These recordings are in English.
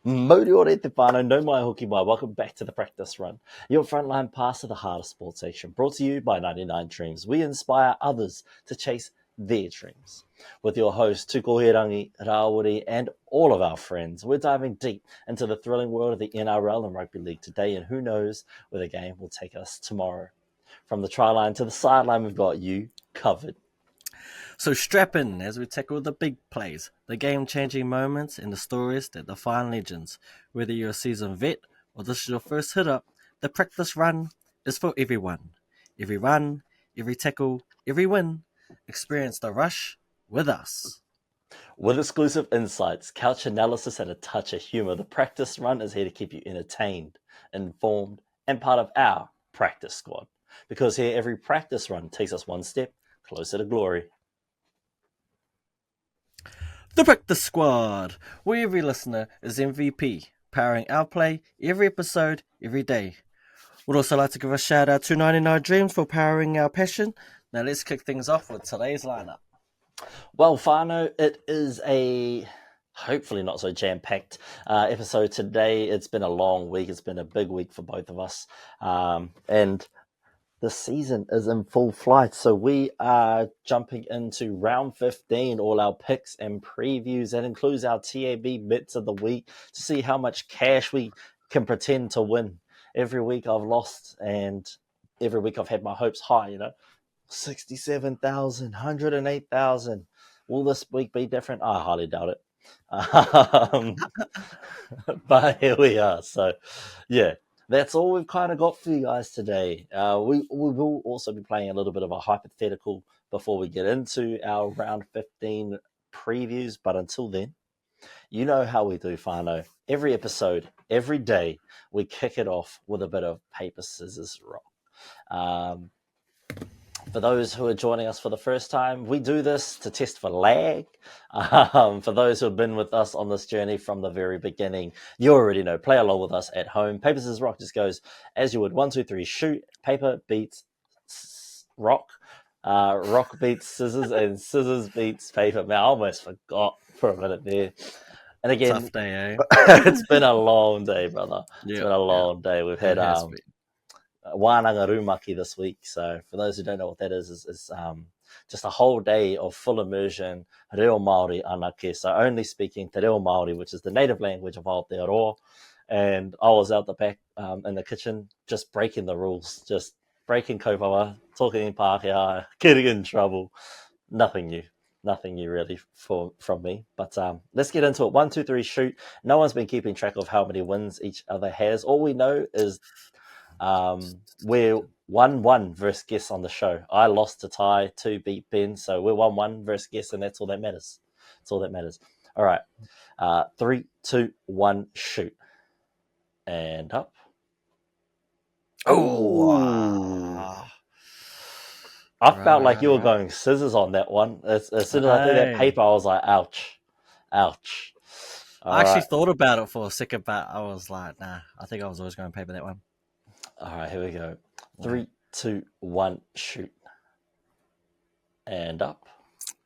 Moriore te whānau, no mai hoki mai. Welcome back to the practice run. Your frontline pass to the heart of sports action. Brought to you by 99 Dreams. We inspire others to chase their dreams. With your host, Tukohirangi, Rawiri, and all of our friends, we're diving deep into the thrilling world of the NRL and rugby league today, and who knows where the game will take us tomorrow. From the try line to the sideline, we've got you covered. So strap in as we tackle the big plays, the game-changing moments, and the stories that define legends. Whether you're a seasoned vet or this is your first hit-up, the practice run is for everyone. Every run, every tackle, every win. Experience the rush with us. With exclusive insights, couch analysis, and a touch of humor, the practice run is here to keep you entertained, informed, and part of our practice squad. Because here, every practice run takes us one step closer to glory. The Practice Squad, where every listener is MVP, powering our play every episode, every day. Would also like to give a shout out to 99 Dreams for powering our passion. Now let's kick things off with today's lineup. Well, whānau, it is a hopefully not so jam-packed episode today. It's been a long week. It's been a big week for both of us. And the season is in full flight. So we are jumping into round 15, all our picks and previews. That includes our TAB bits of the week to see how much cash we can pretend to win. Every week I've lost, and every week I've had my hopes high, 67,000, 108,000. Will this week be different? I highly doubt it. But here we are. So, yeah. That's all we've kind of got for you guys today. We will also be playing a little bit of a hypothetical before we get into our round 15 previews. But until then, you know how we do, whānau. Every episode, every day, we kick it off with a bit of paper, scissors, rock. For those who are joining us for the first time, we do this to test for lag. For those who have been with us on this journey from the very beginning, you already know. Play along with us at home. Paper, scissors, rock just goes as you would. 1, 2, 3, shoot. Paper beats rock. Rock beats scissors, and scissors beats paper. Man, I almost forgot for a minute there. And again, tough day, it's been a long day, brother. It's been a long day. We've had Wānanga Rumaki this week. So for those who don't know what that is just a whole day of full immersion, reo Māori anake. So only speaking te reo Māori, which is the native language of Aotearoa. And I was out the back in the kitchen just breaking the rules, just breaking kaupapa, talking in Pākehā, getting in trouble. Nothing new really from me. But let's get into it. 1, 2, 3, shoot. No one's been keeping track of how many wins each other has. All we know is we're 1-1 versus guess on the show. I lost to Ty, 2 beat Ben, so we're 1-1 versus guess, and that's all that matters. That's all that matters. All right. 3, 2, 1, shoot. And up. Oh! I felt like you were going scissors on that one. As soon as I threw that paper, I was like, ouch. Ouch. I actually thought about it for a second, but I was like, nah, I think I was always going to paper that one. All right, here we go. 3, 2, 1, shoot. And up.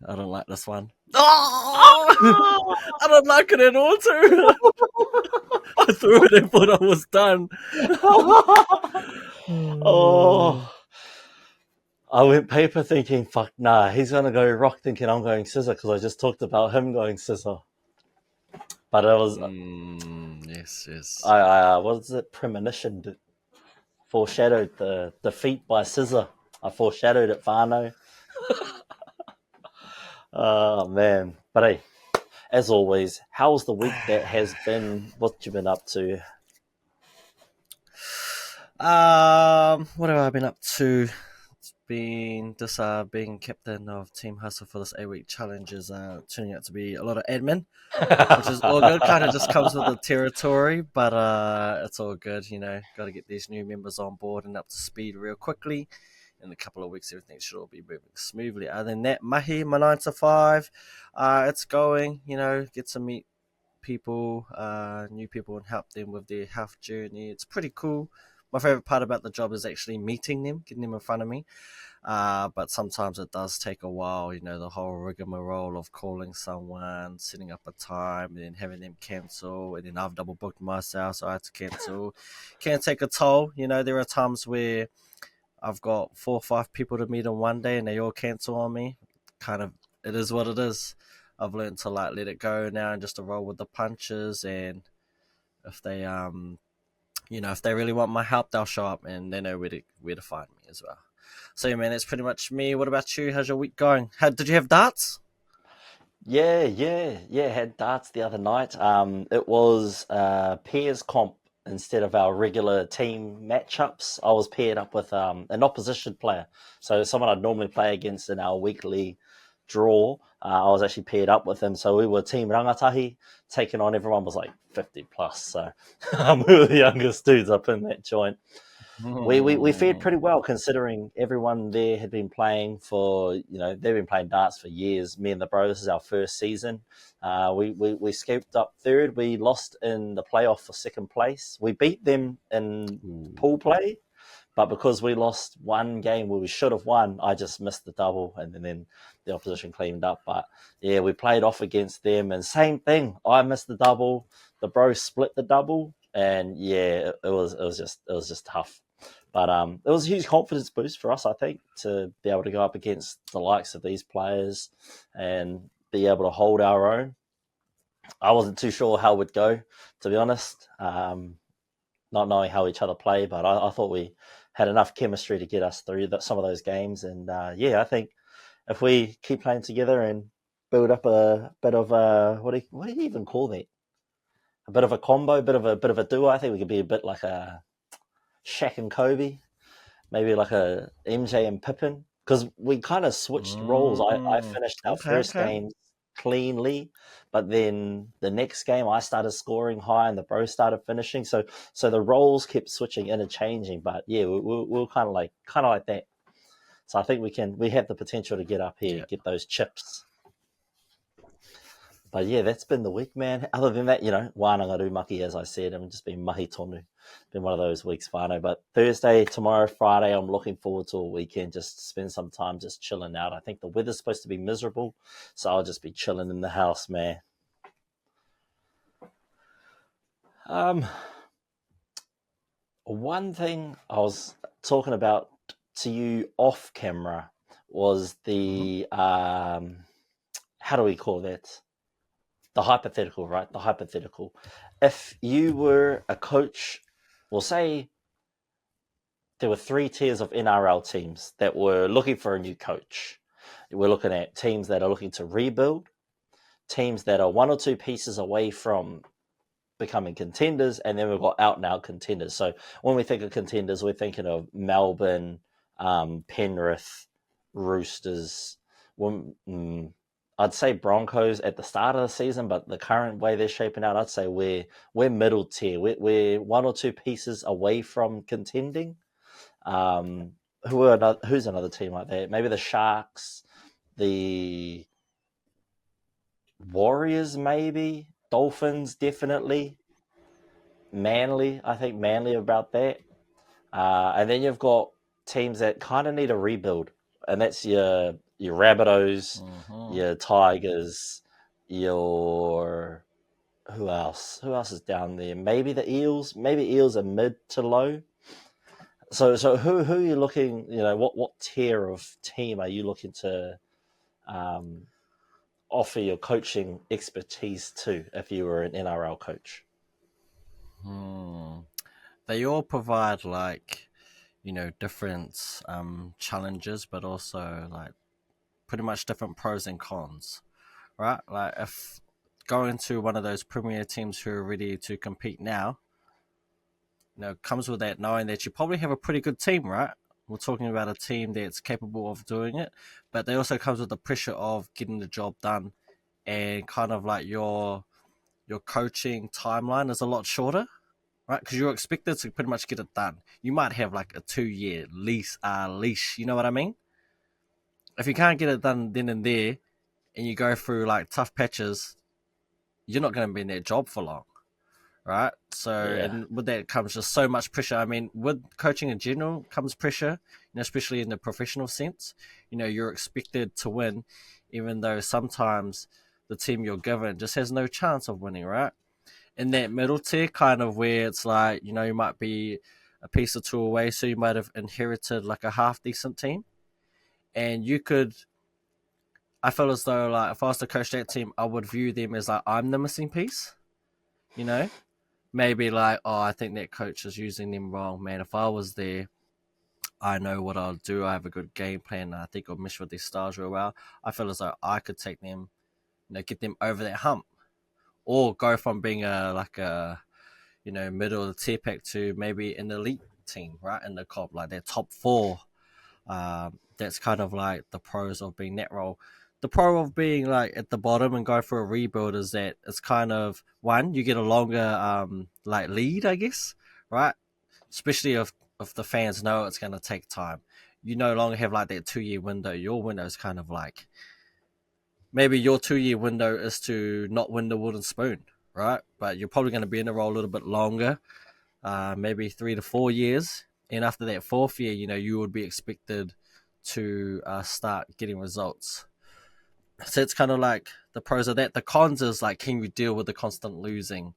I don't like this one. Oh! I don't like it at all, too. I threw it and thought I was done. Oh. I went paper thinking, fuck, nah, he's going to go rock thinking I'm going scissor because I just talked about him going scissor. But it was... yes. What is it? Premonition. Foreshadowed the defeat by scissor. I foreshadowed it, whānau. Oh, man. But hey, as always, how's the week that has been? What you been up to? What have I been up to? It's been just being captain of Team Hustle for this 8-week challenge is turning out to be a lot of admin, which is all good. Kind of just comes with the territory, but it's all good. Got to get these new members on board and up to speed real quickly. In a couple of weeks, everything should all be moving smoothly. Other than that, mahi, my 9 to 5, it's going. Get to meet people, new people, and help them with their health journey. It's pretty cool. my favorite part about the job is actually meeting them, getting them in front of me. But sometimes it does take a while, the whole rigmarole of calling someone, setting up a time, and then having them cancel, and then I've double booked myself, so I had to cancel. Can take a toll. There are times where I've got 4 or 5 people to meet in one day, and they all cancel on me. Kind of, it is what it is. I've learned to let it go now and just to roll with the punches. And if they if they really want my help, they'll show up, and they know where to find me as well. So yeah, man, that's pretty much me. What about you? How's your week going? Did you have darts? Yeah. Had darts the other night. It was pairs comp instead of our regular team matchups. I was paired up with an opposition player, so someone I'd normally play against in our weekly draw. I was actually paired up with him, so we were team rangatahi, taking on everyone was like 50 plus. So we were the youngest dudes up in that joint. We fared pretty well considering everyone there had been playing they've been playing darts for years. Me and the bro, this is our first season. We scooped up third. We lost in the playoff for second place. We beat them in pool play, but because we lost one game where we should have won, I just missed the double, and then the opposition cleaned up. But yeah, we played off against them, and same thing. I missed the double. The bro split the double, and yeah, it was just tough. But it was a huge confidence boost for us, I think, to be able to go up against the likes of these players and be able to hold our own. I wasn't too sure how it would go, to be honest, not knowing how each other play, but I thought we had enough chemistry to get us through some of those games. And I think if we keep playing together and build up a bit of what do you even call that? A bit of a combo, bit of a duo. I think we could be a bit like a Shaq and Kobe, maybe like a MJ and Pippen, because we kind of switched roles. I finished our first game cleanly, but then the next game I started scoring high and the bro started finishing. So the roles kept switching, interchanging. But yeah, we're kind of like that. So I think we have the potential to get up here, get those chips. But yeah, that's been the week, man. Other than that, wānanga maki, as I said, I'm just been mahi tonu. Been one of those weeks, whānau. But Thursday, tomorrow, Friday, I'm looking forward to a weekend, just to spend some time just chilling out. I think the weather's supposed to be miserable, so I'll just be chilling in the house, man. One thing I was talking about to you off camera was the, how do we call that? The hypothetical, right? The hypothetical. If you were a coach, we'll say there were 3 tiers of NRL teams that were looking for a new coach. We're looking at teams that are looking to rebuild, teams that are 1 or 2 pieces away from becoming contenders, and then we've got out-and-out contenders. So when we think of contenders, we're thinking of Melbourne, Penrith, Roosters, I'd say Broncos at the start of the season, but the current way they're shaping out, I'd say we're middle tier. We're 1 or 2 pieces away from contending. Who's another team like that? Maybe the Sharks, the Warriors, maybe Dolphins, definitely. Manly, I think Manly about that. And then you've got teams that kind of need a rebuild, and that's your Rabbitohs, your Tigers, your who else? Who else is down there? Maybe the Eels. Maybe Eels are mid to low. So who are you looking? What tier of team are you looking to offer your coaching expertise to if you were an NRL coach? They all provide different challenges, but also pretty much different pros and cons, right? Like if going to one of those premier teams who are ready to compete now, comes with that knowing that you probably have a pretty good team, right? We're talking about a team that's capable of doing it, but they also comes with the pressure of getting the job done, and kind of like your coaching timeline is a lot shorter, right? Because you're expected to pretty much get it done. You might have like a 2-year leash, you know what I mean? If you can't get it done then and there, and you go through like tough patches, you're not going to be in that job for long, right? So, Yeah. and with that comes just so much pressure. I mean, with coaching in general comes pressure, especially in the professional sense. You're expected to win, even though sometimes the team you're given just has no chance of winning, right? In that middle tier, kind of where it's like, you might be a piece or two away, so you might have inherited like a half decent team, and you could. I feel as though, like, if I was to coach that team, I would view them as like I'm the missing piece. You know, maybe like, oh, I think that coach is using them wrong, man. If I was there, I know what I'll do. I have a good game plan. And I think I'll mesh with their styles real well. I feel as though I could take them, get them over that hump, or go from being a middle of the tier pack to maybe an elite team, right, in the comp, like their top four. That's kind of like the pros of being that role. The pro of being like at the bottom and go for a rebuild is that it's kind of, one, you get a longer like lead, I guess, right? Especially if the fans know it's going to take time. You no longer have like that 2 year window. Your window is kind of like, maybe your 2 year window is to not win the wooden spoon, right? But you're probably going to be in the role a little bit longer, maybe 3 to 4 years. And after that fourth year, you would be expected to start getting results. So it's kind of like the pros of that. The cons is like, can you deal with the constant losing?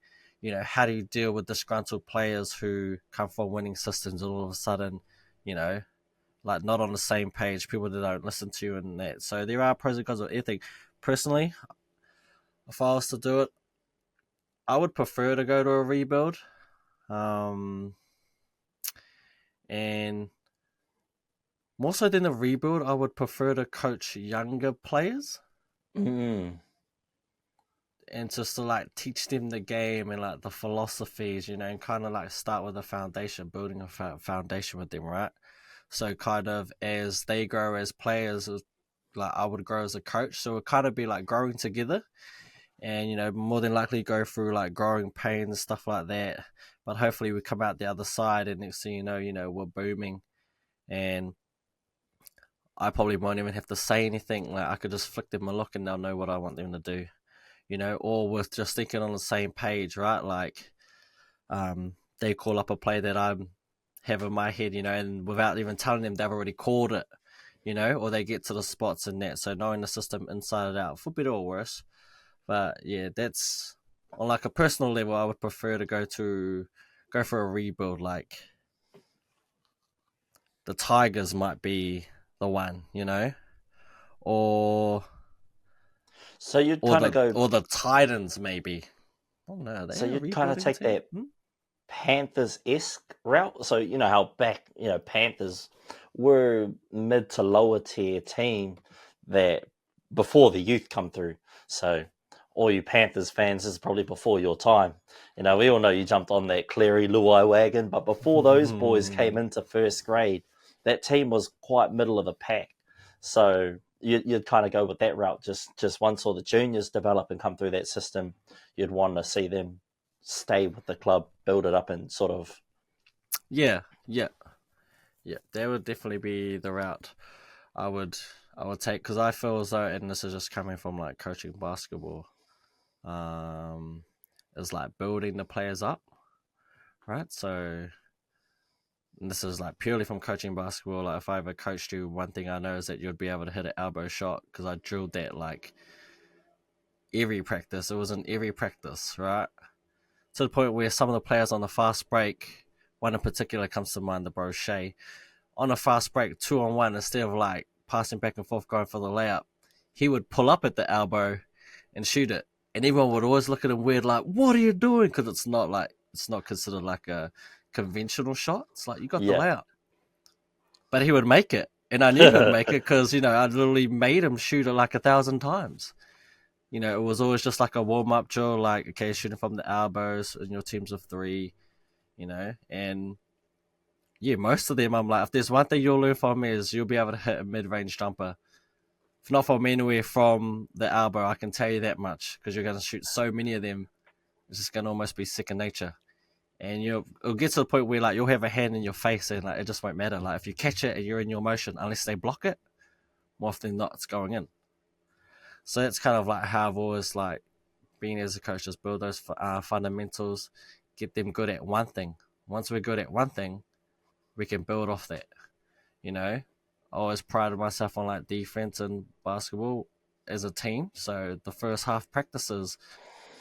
How do you deal with disgruntled players who come from winning systems and all of a sudden, you know, like not on the same page, people that don't listen to you and that. So there are pros and cons of everything. Personally, if I was to do it, I would prefer to go to a rebuild. Um, and more so than a rebuild, I would prefer to coach younger players Mm. and just to like teach them the game and like the philosophies, and kind of like start with a foundation, building a foundation with them, right? So kind of as they grow as players, like I would grow as a coach. So it would kind of be like growing together, and more than likely go through like growing pains, stuff like that. But hopefully we come out the other side, and next thing we're booming, and I probably won't even have to say anything. Like I could just flick them a look, and they'll know what I want them to do. Or with just thinking on the same page, right? Like, they call up a play that I have in my head, and without even telling them, they've already called it, or they get to the spots and that. So knowing the system inside and out, for better or worse. But yeah, that's on like a personal level. I would prefer to go for a rebuild. Like the Tigers might be the one, or So you'd or kind of the go. or the Titans maybe. Oh no, are they So a you'd kind of rebuilding take team? that Panthers-esque route. So how back, Panthers were mid to lower tier team that before the youth come through. So all you Panthers fans, this is probably before your time. We all know you jumped on that Cleary Luai wagon, but before those boys came into first grade, that team was quite middle of the pack. So you'd kind of go with that route. Just once all the juniors develop and come through that system, you'd want to see them stay with the club, build it up, and sort of. Yeah, yeah, yeah. That would definitely be the route I would I would take, because I feel as though, and this is just coming from like coaching basketball, um, is like building the players up, right? So and this is like purely from coaching basketball. Like if I ever coached you, one thing I know is that you'd be able to hit an elbow shot, because I drilled that like every practice. It was in every practice, right? To the point where some of the players on the fast break, one in particular comes to mind, the bro Shea, on a fast break, 2-on-1, instead of like passing back and forth going for the layup, he would pull up at the elbow and shoot it. And everyone would always look at him weird, like, what are you doing? Because it's not considered like a conventional shot. It's like, you got the Yeah. layup. But he would make it. And I knew he would make it because, I literally made him shoot it like 1,000 times. It was always just like a warm up drill, like, okay, shooting from the elbows in your teams of three, and yeah, most of them, I'm like, if there's one thing you'll learn from me is you'll be able to hit a mid-range jumper. If not from anywhere from the elbow, I can tell you that much, because you're going to shoot so many of them. It's just going to almost be second nature. And it'll get to the point where like you'll have a hand in your face and like it just won't matter. Like if you catch it and you're in your motion, unless they block it, more often than not, it's going in. So that's kind of like how I've always like been as a coach, just build those fundamentals, get them good at one thing. Once we're good at one thing, we can build off that. You know, I always prided myself on like defense and basketball as a team. So the first half practices,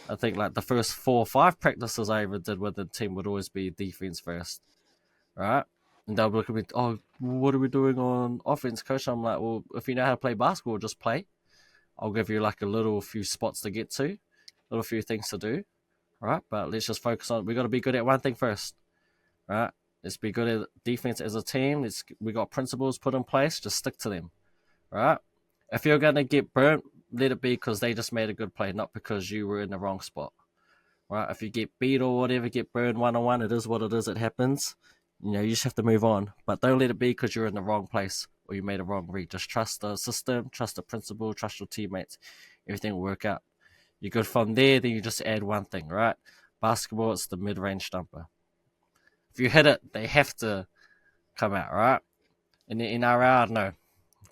I think like the first 4 or 5 practices I ever did with the team would always be defense first, right? And they'll look at me, oh, what are we doing on offense, coach? I'm like, well, if you know how to play basketball, just play. I'll give you like a little few spots to get to, little few things to do, right? But let's just focus on, we got to be good at one thing first, right? Let's be good at defense as a team. We got principles put in place, just stick to them, right? If you're going to get burnt, let it be because they just made a good play, not because you were in the wrong spot, right? If you get beat or whatever, get burned one-on-one, it is what it is, it happens. You know, you just have to move on. But don't let it be because you're in the wrong place or you made a wrong read. Just trust the system, trust the principle, trust your teammates. Everything will work out. You're good from there, then you just add one thing, right? Basketball, it's the mid-range jumper. If you hit it, they have to come out, right? In the NRL, I don't know.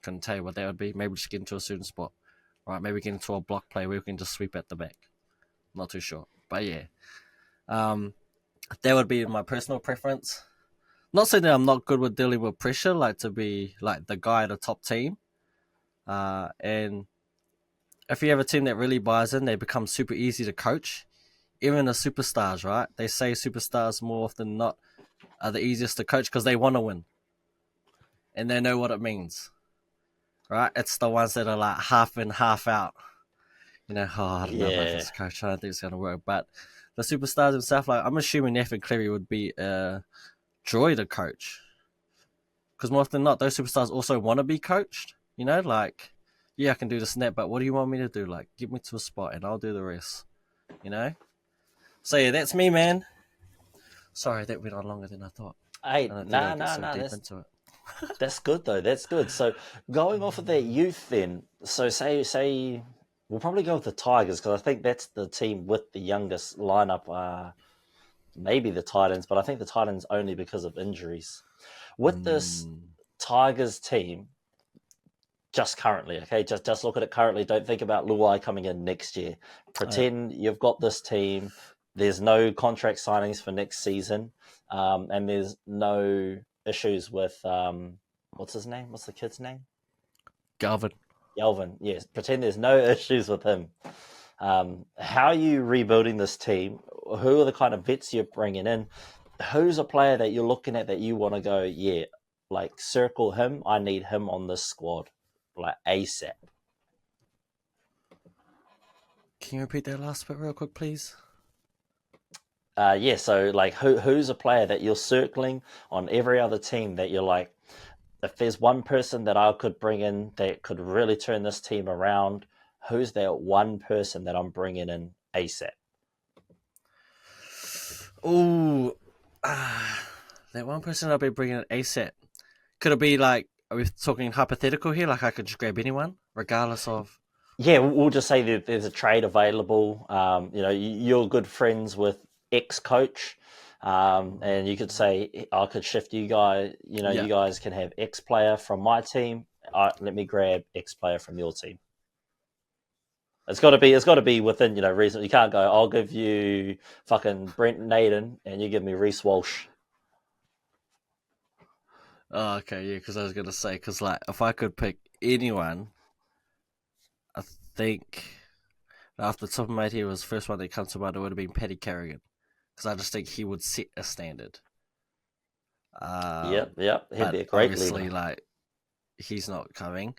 Couldn't tell you what that would be. Maybe just get into a certain spot. Right, maybe get into a block play where we can just sweep at the back. Not too sure. But yeah. That would be my personal preference. Not saying that I'm not good with dealing with pressure, like to be like the guy at the top team. And if you have a team that really buys in, they become super easy to coach. Even the superstars, right? They say superstars more often than not are the easiest to coach because they want to win. And they know what it means. Right? It's the ones that are like half in, half out. You know, I don't know about this coach. I don't think it's going to work. But the superstars themselves, like I'm assuming Nathan Cleary would be a joy to coach. Because more often than not, those superstars also want to be coached. You know, like, yeah, I can do this and that, but what do you want me to do? Like, get me to a spot and I'll do the rest. You know? So yeah, that's me, man. Sorry, that went on longer than I thought. Hey, nah. That's good though. That's good. So going off of that youth, then, so say we'll probably go with the Tigers because I think that's the team with the youngest lineup. Maybe the Titans, but I think the Titans only because of injuries. With this Tigers team, just currently, okay, just look at it currently. Don't think about Luai coming in next year. Pretend you've got this team. There's no contract signings for next season, and there's no issues with what's his name? What's the kid's name? Galvin. Yes. Pretend there's no issues with him. How are you rebuilding this team? Who are the kind of vets you're bringing in? Who's a player that you're looking at that you want to go, yeah, like circle him. I need him on this squad, like ASAP. Can you repeat that last bit real quick, please? Yeah, so like who's a player that you're circling on every other team that you're like, if there's one person that I could bring in that could really turn this team around, who's that one person that I'm bringing in ASAP? Oh, that one person I'll be bringing in ASAP. Could it be like, are we talking hypothetical here? Like I could just grab anyone, regardless of... Yeah, we'll just say that there's a trade available. You know, you're good friends with ex-coach, and you could say, I could shift you guys. You know, you guys can have X-player from my team. Let me grab X-player from your team. It's got to be within, you know, reason. You can't go, I'll give you fucking Brent Naden and you give me Reece Walsh. Oh, okay, yeah, because I was going to say, because like, if I could pick anyone, I think off the top of my head was the first one that comes to mind, it would have been Paddy Carrigan. Because I just think he would set a standard. Yep. He'd be a great obviously, leader. Like, he's not coming.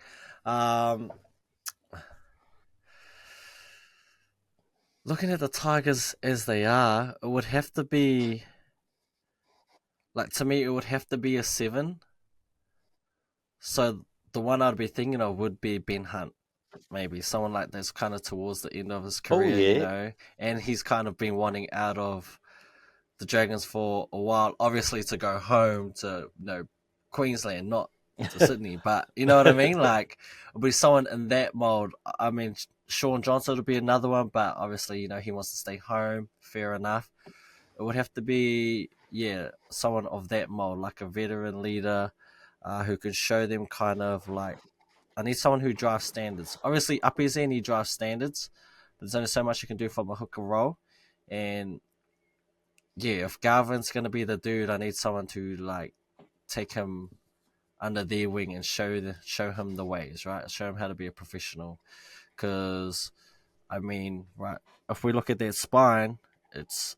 Looking at the Tigers as they are, it would have to be... Like, to me, it would have to be a 7. So, the one I'd be thinking of would be Ben Hunt. Maybe someone like that's kind of towards the end of his career, you know, and he's kind of been wanting out of the Dragons for a while, obviously to go home to, you know, Queensland, not to Sydney, but you know what I mean? Like, it'll be someone in that mold. I mean, Sean Johnson would be another one, but obviously, you know, he wants to stay home. Fair enough. It would have to be, yeah, someone of that mold, like a veteran leader who could show them kind of like, I need someone who drives standards. Obviously, up his end, he drives standards. But there's only so much you can do from a hooker role. And if Garvin's gonna be the dude, I need someone to like take him under their wing and show him the ways, right? Show him how to be a professional. Because I mean, right, if we look at their spine, it's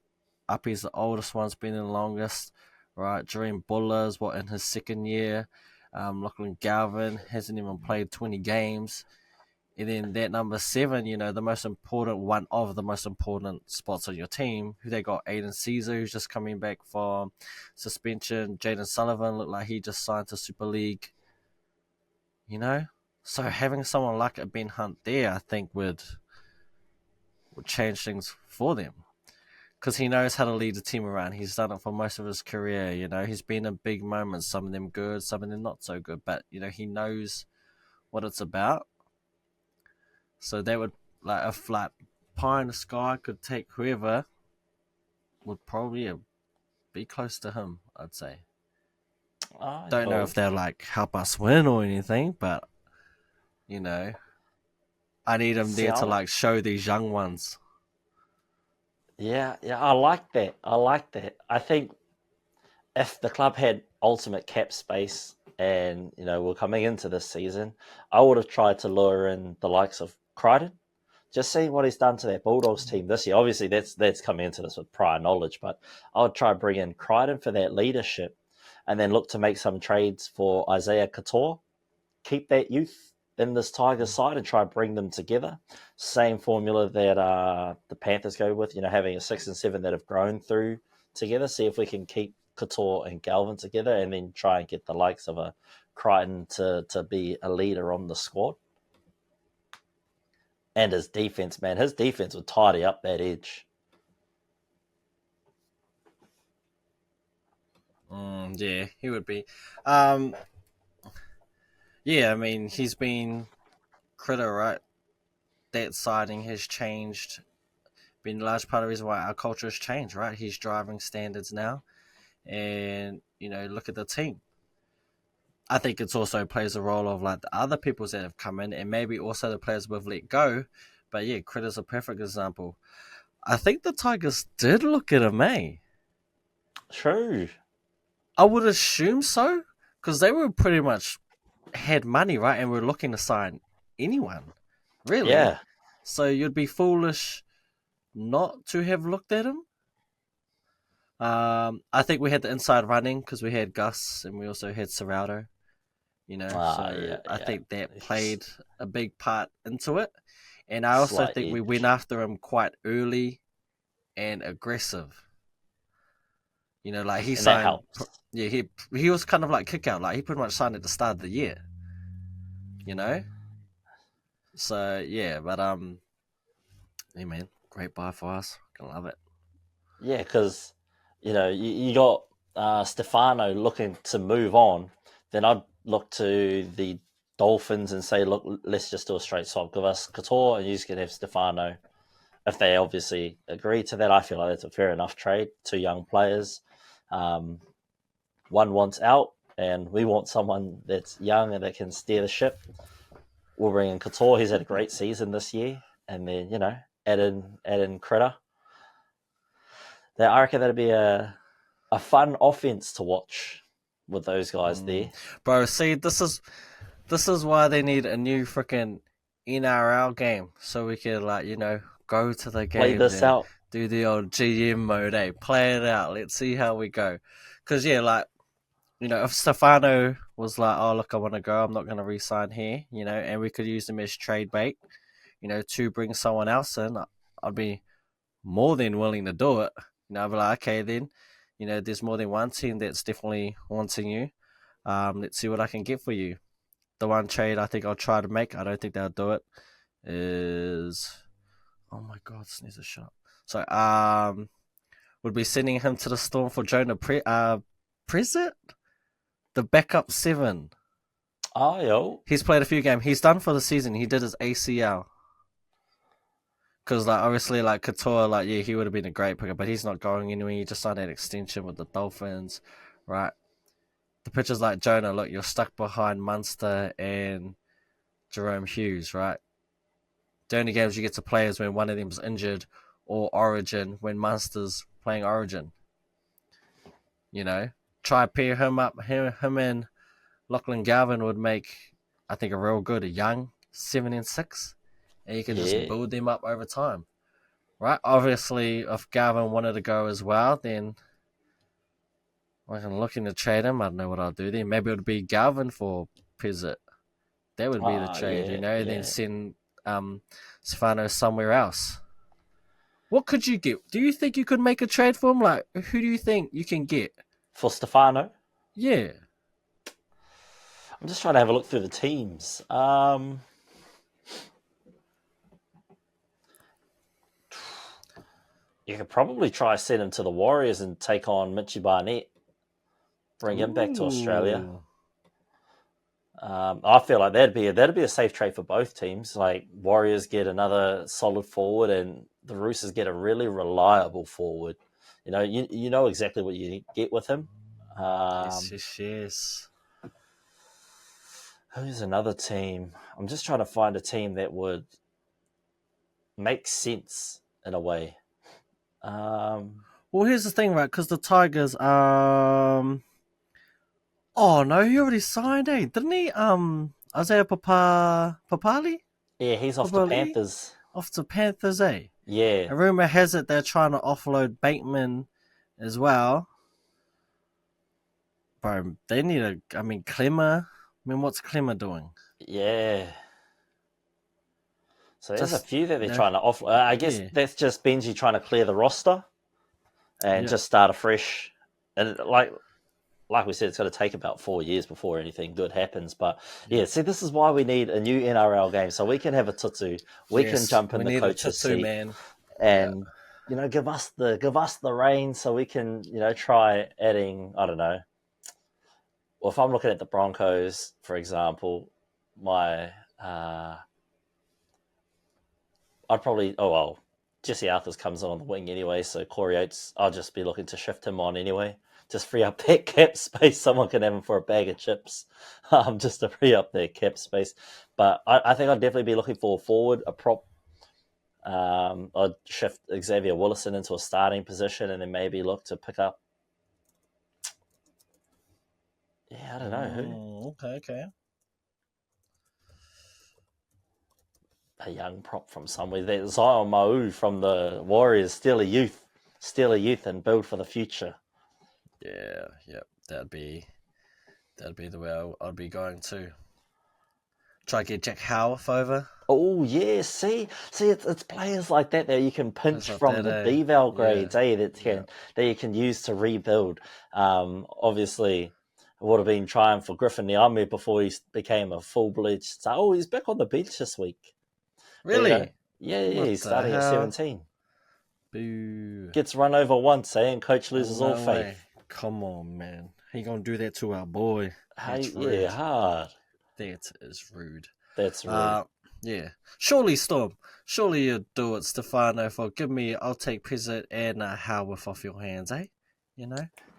Uppy's the oldest one's been in the longest, right? Dream Buller's in his second year. Lachlan Galvin hasn't even played 20 games. And then that number 7, the most important one of the most important spots on your team, who they got Aiden Caesar, who's just coming back from suspension. Jaden Sullivan looked like he just signed to Super League. So having someone like a Ben Hunt there, I think would change things for them. Because he knows how to lead the team around. He's done it for most of his career, He's been in big moments, some of them good, some of them not so good. But, he knows what it's about. So that would, if Pie in the Sky could take whoever, would probably be close to him, I'd say. Don't know if they'll, help us win or anything, but, I need him there to, show these young ones. Yeah, I like that. I think if the club had ultimate cap space and, we're coming into this season, I would have tried to lure in the likes of Crichton. Just seeing what he's done to that Bulldogs team this year. Obviously, that's coming into this with prior knowledge, but I would try to bring in Crichton for that leadership and then look to make some trades for Isaiah Couture. Keep that youth in this Tigers side and try to bring them together. Same formula that the Panthers go with, having a 6 and 7 that have grown through together. See if we can keep Couture and Galvin together and then try and get the likes of a Crichton to be a leader on the squad. And his defense, man. His defense would tidy up that edge. Yeah, he would be. Yeah, I mean, he's been Critter, right? That signing has changed. Been a large part of the reason why our culture has changed, right? He's driving standards now. And, look at the team. I think it's also plays a role of the other people that have come in and maybe also the players we've let go. But yeah, Critter's a perfect example. I think the Tigers did look at him, eh? True. I would assume so, because they were pretty much had money, right? And were looking to sign anyone, really. Yeah. So you'd be foolish not to have looked at him. I think we had the inside running because we had Gus and we also had Serraldo. I think that played a big part into it. And I also think we went after him quite early and aggressive. He signed. Yeah, he was kind of like kick out. He pretty much signed at the start of the year. So yeah, but hey man, great buy for us. Gonna love it. Yeah, because you got Stefano looking to move on. Then I'd look to the Dolphins and say, look, let's just do a straight swap. Give us Couture and you just can have Stefano. If they obviously agree to that, I feel like that's a fair enough trade. 2 young players. One wants out, and we want someone that's young and that can steer the ship. We'll bring in Couture. He's had a great season this year. And then, add in Critter. I reckon that'd be a fun offense to watch with those guys there. Bro, see, this is why they need a new freaking NRL game so we can go to the game. Play this out. Do the old GM mode, eh? Play it out. Let's see how we go. Because if Stefano was oh look, I want to go, I'm not going to re-sign here, and we could use them as trade bait, to bring someone else in, I'd be more than willing to do it. I'd be like, okay, then, there's more than one team that's definitely wanting you. Let's see what I can get for you. The one trade I think I'll try to make, I don't think they'll do it, is... Oh my god, sneeze a shot. So, would be sending him to the Storm for Jonah Prezzett? The backup 7. Oh, yo. He's played a few games. He's done for the season. He did his ACL. Because, obviously, Couture, he would have been a great picker, but he's not going anywhere. He just signed an extension with the Dolphins, right? The pitchers like Jonah, look, you're stuck behind Munster and Jerome Hughes, right? The only games you get to play is when one of them's injured or Origin, when Munster's playing Origin. You know, try pair him up. Him and Lachlan Garvin would make, I think, a real good, a young 7 and 6, and you can just Yeah. build them up over time, right? Obviously, if Garvin wanted to go as well, then I'm looking to trade him. I don't know what I'll do then. Maybe it would be Garvin for Pizzit. That would be the trade, Yeah, Then yeah. send Stefano somewhere else. What could you get? Do you think you could make a trade for him? Like, who do you think you can get? For Stefano, Yeah. I'm just trying to have a look through the teams. You could probably try send him to the Warriors and take on Mitchie Barnett, bring him back to Australia. Ooh. I feel like that'd be a safe trade for both teams. Like Warriors get another solid forward, and the Roosters get a really reliable forward. You know exactly what you get with him. Yes. Who's another team? I'm just trying to find a team that would make sense in a way. Well, here's the thing, right? Because the Tigers, oh no, he already signed, Didn't he? Isaiah Papali? Yeah, he's off to Papali? Panthers. Off to Panthers, Yeah, A rumor has it they're trying to offload Bateman as well. Bro, they need Clemmer. What's Clemmer doing? yeah. So there's a Just, few that they're trying to off. I guess yeah. that's just Benji trying to clear the roster and Yeah. just start afresh. And like we said, it's going to take about 4 years before anything good happens. But yeah, see, this is why we need a new NRL game so we can have a tutu. We can jump in the coach's seat, man. and give us the reins so we can try adding. I don't know. Well, if I'm looking at the Broncos, for example, my I'd probably Jesse Arthurs comes on the wing anyway, so Corey Oates, I'll just be looking to shift him on anyway. Just free up that cap space. Someone can have him for a bag of chips, just to free up their cap space. But I think I'd definitely be looking for a forward, a prop. I'd shift Xavier Willison into a starting position, and then maybe look to pick up. Yeah, I don't know who. Okay. A young prop from somewhere. There's Zion Mau from the Warriors, still a youth, and build for the future. Yeah, that'd be the way I'd be going too. Try to get Jack Howarth over. Oh yeah, see, it's players like that you can pinch from the deval grades, that you can use to rebuild. Obviously, it would have been trying for Griffin Niamu before he became a full-fledged star. Oh, he's back on the bench this week. Really? Yeah, he's starting at 17. Boo. Gets run over once, and coach loses all faith. Come on, man. He gonna do that to our boy. Hard. That is rude. That's rude. Yeah. Surely, Storm. Surely you'll do it, Stefano. I'll take Pizzit and Howarth off your hands, eh?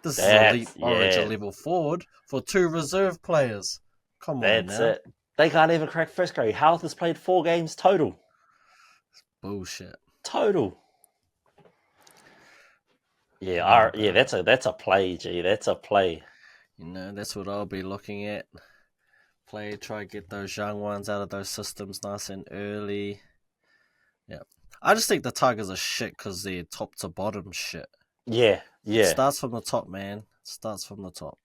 This is elite Origin level forward for 2 reserve players. Come on, That's it. They can't even crack first grade. Howarth has played 4 games total. Bullshit. Total. Yeah, that's a play, G. That's a play. That's what I'll be looking at. Try to get those young ones out of those systems nice and early. Yeah. I just think the Tigers are shit because they're top to bottom shit. Yeah. It starts from the top, man. It starts from the top.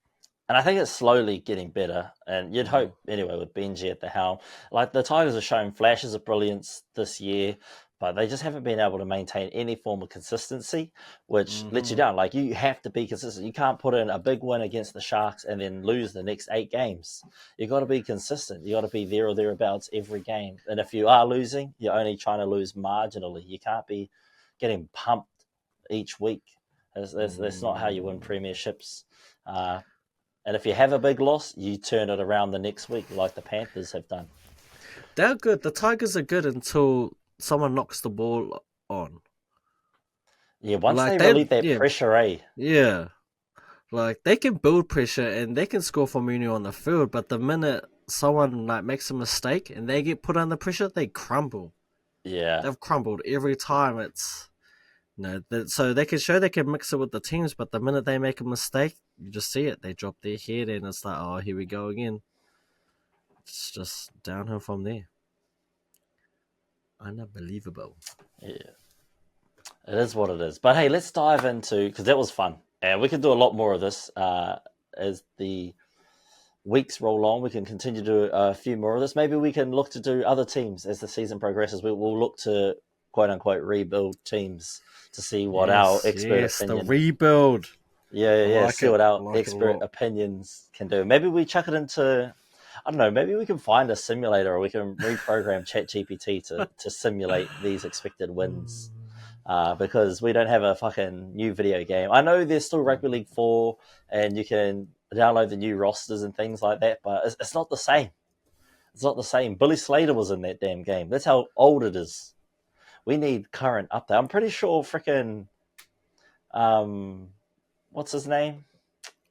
And I think it's slowly getting better. And you'd hope, anyway, with Benji at the helm. Like, the Tigers are showing flashes of brilliance this year, but they just haven't been able to maintain any form of consistency, which lets you down. Like, you have to be consistent. You can't put in a big win against the Sharks and then lose the next 8 games. You've got to be consistent. You've got to be there or thereabouts every game. And if you are losing, you're only trying to lose marginally. You can't be getting pumped each week. That's not how you win premierships. And if you have a big loss, you turn it around the next week, like the Panthers have done. They're good. The Tigers are good until someone knocks the ball on. Yeah, once they relieve that pressure, Yeah. Like, they can build pressure and they can score from Muni on the field, but the minute someone makes a mistake and they get put under pressure, they crumble. Yeah. They've crumbled every time. No, so they can show they can mix it with the teams, but the minute they make a mistake, you just see it. They drop their head, and it's like, oh, here we go again. It's just downhill from there. Unbelievable. Yeah, it is what it is. But hey, let's dive into, because that was fun, and we can do a lot more of this as the weeks roll on. We can continue to do a few more of this. Maybe we can look to do other teams as the season progresses. We'll look to quote unquote rebuild teams to see what our expert opinion. The rebuild. Yeah. See what our expert opinions can do. Maybe we chuck it into, I don't know, maybe we can find a simulator, or we can reprogram ChatGPT to simulate these expected wins. Because we don't have a fucking new video game. I know there's still Rugby League 4 and you can download the new rosters and things like that, but it's not the same. It's not the same. Billy Slater was in that damn game. That's how old it is. We need current update. I'm pretty sure freaking, what's his name?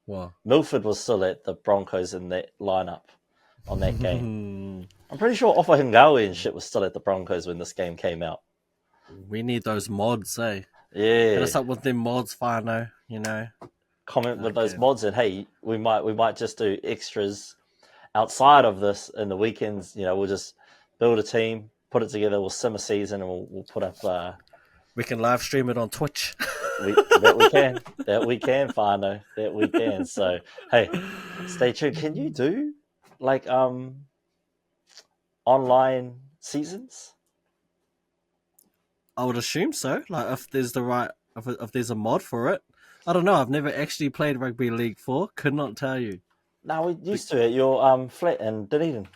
What? Milford was still at the Broncos in that lineup on that game. I'm pretty sure Offa Hingawi and shit was still at the Broncos when this game came out. We need those mods, eh? Yeah. Hit us up with them mods, Fano, you know. Comment with those mods, and hey, we might just do extras outside of this in the weekends. You know, we'll just build a team, put it together, we'll sim a season, and we'll put up. We can live stream it on Twitch. That we can, Fano, that we can. So hey, stay tuned. Can you do like online seasons? I would assume so. Like if there's if there's a mod for it. I don't know. I've never actually played Rugby League 4. Could not tell you. No, we used to at your flat in Dunedin.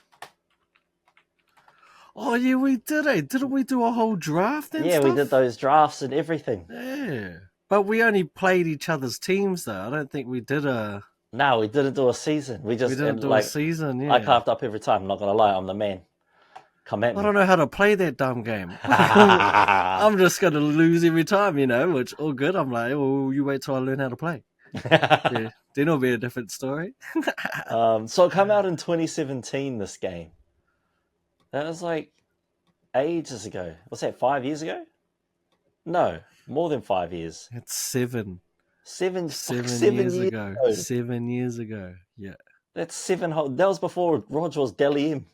Oh yeah, we did it. Didn't we do a whole draft and stuff? Yeah, we did those drafts and everything. Yeah. But we only played each other's teams though. I don't think we did a... No, we didn't do a season. We didn't do a season, yeah. I carved up every time, I'm not going to lie. I'm the man. Come at me. I don't know how to play that dumb game. I'm just going to lose every time, you know, which all good. I'm like, well, you wait till I learn how to play. Yeah, then it'll be a different story. So it came out in 2017, this game. That was like ages ago. What's that, 5 years ago? No, more than 5 years. It's 7. 7 years ago. 7 years ago, yeah. That's 7 whole... That was before Roger was Deli M.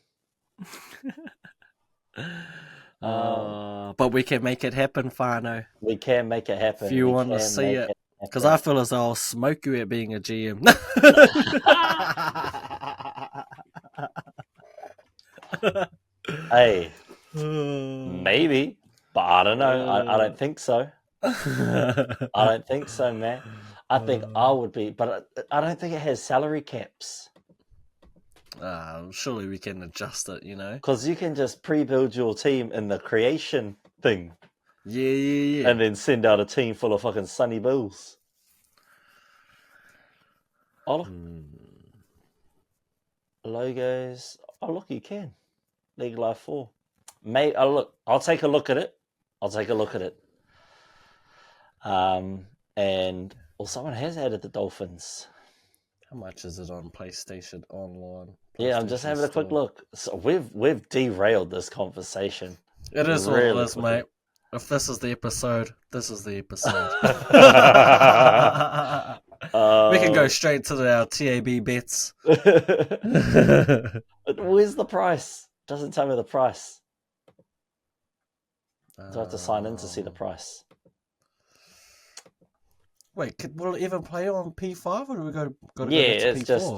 But we can make it happen, Fano. We can make it happen. If you want to see it. Because I feel as though I'll smoke you at being a GM. Hey, maybe, but I don't know. I don't think so. I don't think so, man. I think I would be, but I don't think it has salary caps. Surely we can adjust it, you know? Because you can just pre-build your team in the creation thing. Yeah. And then send out a team full of fucking Sunny Bills. Oh, logos. Oh, look, you can. League Life 4. Mate, I'll take a look at it. And someone has added the Dolphins. How much is it on PlayStation Online? Yeah, I'm just having a quick look. So we've derailed this conversation. It is really what it is, mate. If this is the episode, this is the episode. We can go straight to our TAB bets. Where's the price? Doesn't tell me the price. Do I have to sign in to see the price? Wait, will it even play on P5 or do we go to it's P4? Just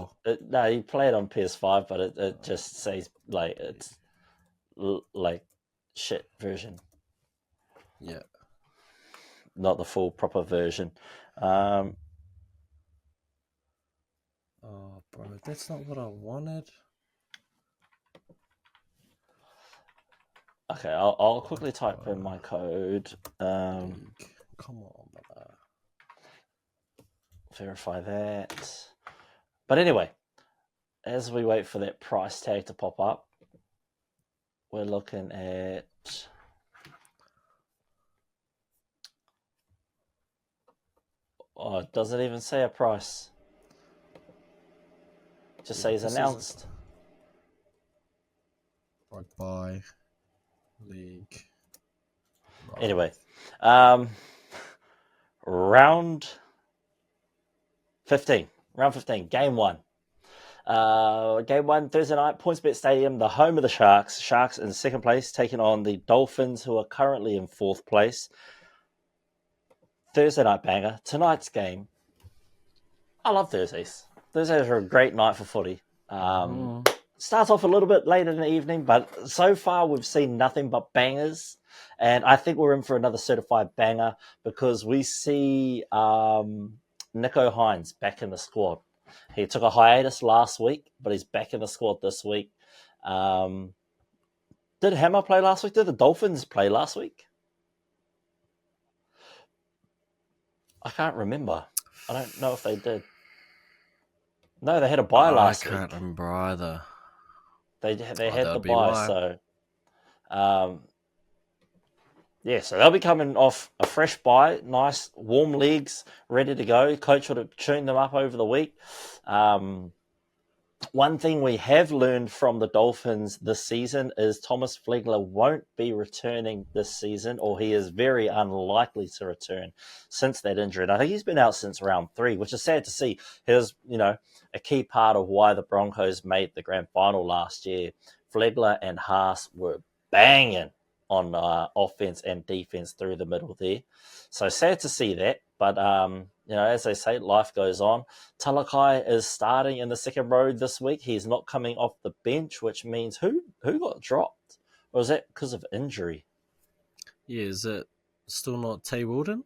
no. You play it on PS5, but it just says like it's like shit version. Yeah, not the full proper version. Oh, bro, that's not what I wanted. Okay, I'll quickly type in my code. Come on, brother. Verify that. But anyway, as we wait for that price tag to pop up, we're looking at... Oh, it doesn't even say a price. It just says announced. Rugby League. Anyway, round 15. Round 15, game 1. Game 1, Thursday night, PointsBet Stadium, the home of the Sharks. Sharks in second place, taking on the Dolphins, who are currently in fourth place. Thursday night banger. Tonight's game. I love Thursdays. Thursdays are a great night for footy. Starts off a little bit later in the evening, but so far we've seen nothing but bangers. And I think we're in for another certified banger because we see Nicho Hynes back in the squad. He took a hiatus last week, but he's back in the squad this week. Did Hammer play last week? Did the Dolphins play last week? I can't remember. I don't know if they did. No, they had a bye last week. I can't remember either. They had the bye, so so they'll be coming off a fresh bye, nice warm legs, ready to go. Coach would have tuned them up over the week. One thing we have learned from the Dolphins this season is Thomas Flegler won't be returning this season, or he is very unlikely to return since that injury. And I think he's been out since round 3, which is sad to see. He was, a key part of why the Broncos made the grand final last year. Flegler and Haas were banging on offense and defense through the middle there. So sad to see that. But, as they say, life goes on. Talakai is starting in the second row this week. He's not coming off the bench, which means who got dropped? Or is that because of injury? Yeah, is it still not Tay Wilden?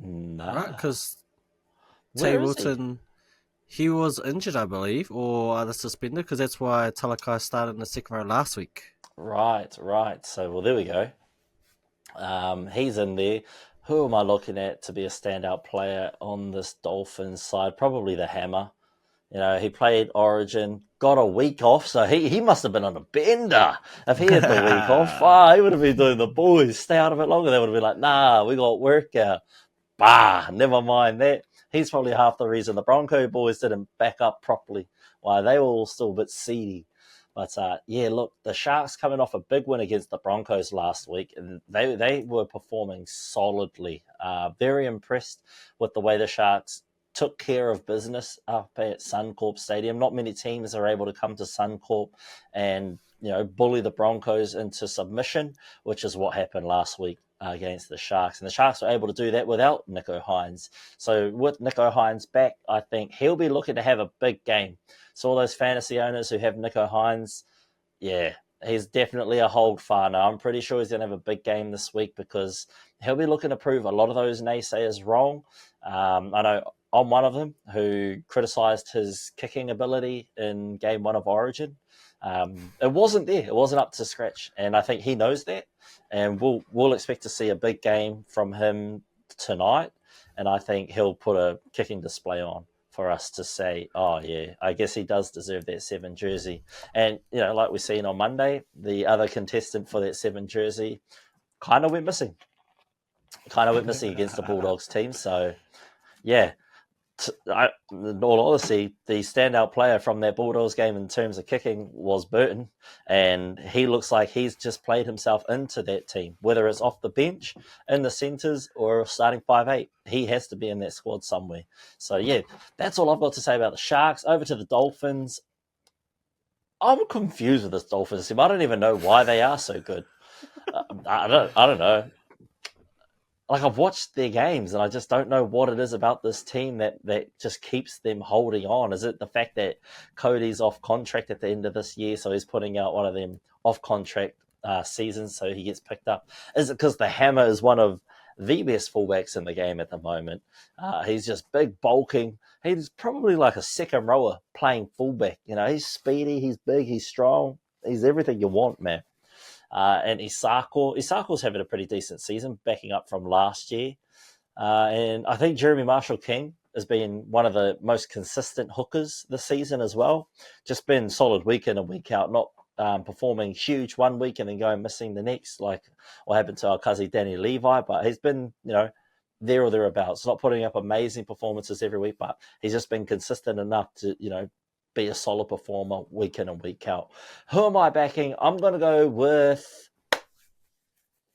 Nah. Right, because Tay Wilden, he was injured, I believe, or either suspended, because that's why Talakai started in the second row last week. Right. So, well, there we go. He's in there. Who am I looking at to be a standout player on this Dolphins side? Probably the Hammer. He played Origin, got a week off, so he must have been on a bender. If he had the week off, he would have been doing the boys. Stay out of it longer. They would have been like, nah, we got work out. Never mind that. He's probably half the reason the Bronco boys didn't back up properly. Why they were all still a bit seedy. But, look, the Sharks coming off a big win against the Broncos last week, and they were performing solidly. Very impressed with the way the Sharks took care of business up at Suncorp Stadium. Not many teams are able to come to Suncorp and, bully the Broncos into submission, which is what happened last week against the Sharks. And the Sharks were able to do that without Nicho Hynes. So with Nicho Hynes back, I think he'll be looking to have a big game. So all those fantasy owners who have Nicho Hynes, he's definitely a hold far now. I'm pretty sure he's going to have a big game this week because he'll be looking to prove a lot of those naysayers wrong. I know I'm one of them who criticised his kicking ability in game 1 of Origin. It wasn't there. It wasn't up to scratch. And I think he knows that. And we'll expect to see a big game from him tonight. And I think he'll put a kicking display on for us to say, oh, yeah, I guess he does deserve that 7 jersey. And, like we seen on Monday, the other contestant for that 7 jersey kind of went missing. Against the Bulldogs team. So, in all honesty, the standout player from that Bulldogs game in terms of kicking was Burton, and he looks like he's just played himself into that team, whether it's off the bench, in the centres, or starting 5'8". He has to be in that squad somewhere. So, that's all I've got to say about the Sharks. Over to the Dolphins. I'm confused with this Dolphins team. I don't even know why they are so good. I don't know. Like, I've watched their games and I just don't know what it is about this team that just keeps them holding on. Is it the fact that Cody's off contract at the end of this year, so he's putting out one of them off contract seasons so he gets picked up? Is it because the Hammer is one of the best fullbacks in the game at the moment? He's just big, bulking. He's probably like a second rower playing fullback. He's speedy, he's big, he's strong. He's everything you want, man. And Isako's having a pretty decent season, backing up from last year. And I think Jeremy Marshall-King has been one of the most consistent hookers this season as well. Just been solid week in and week out, not performing huge one week and then going missing the next, like what happened to our cousin Danny Levi. But he's been, there or thereabouts, not putting up amazing performances every week, but he's just been consistent enough to, be a solid performer week in and week out. Who am I backing? I'm going to go with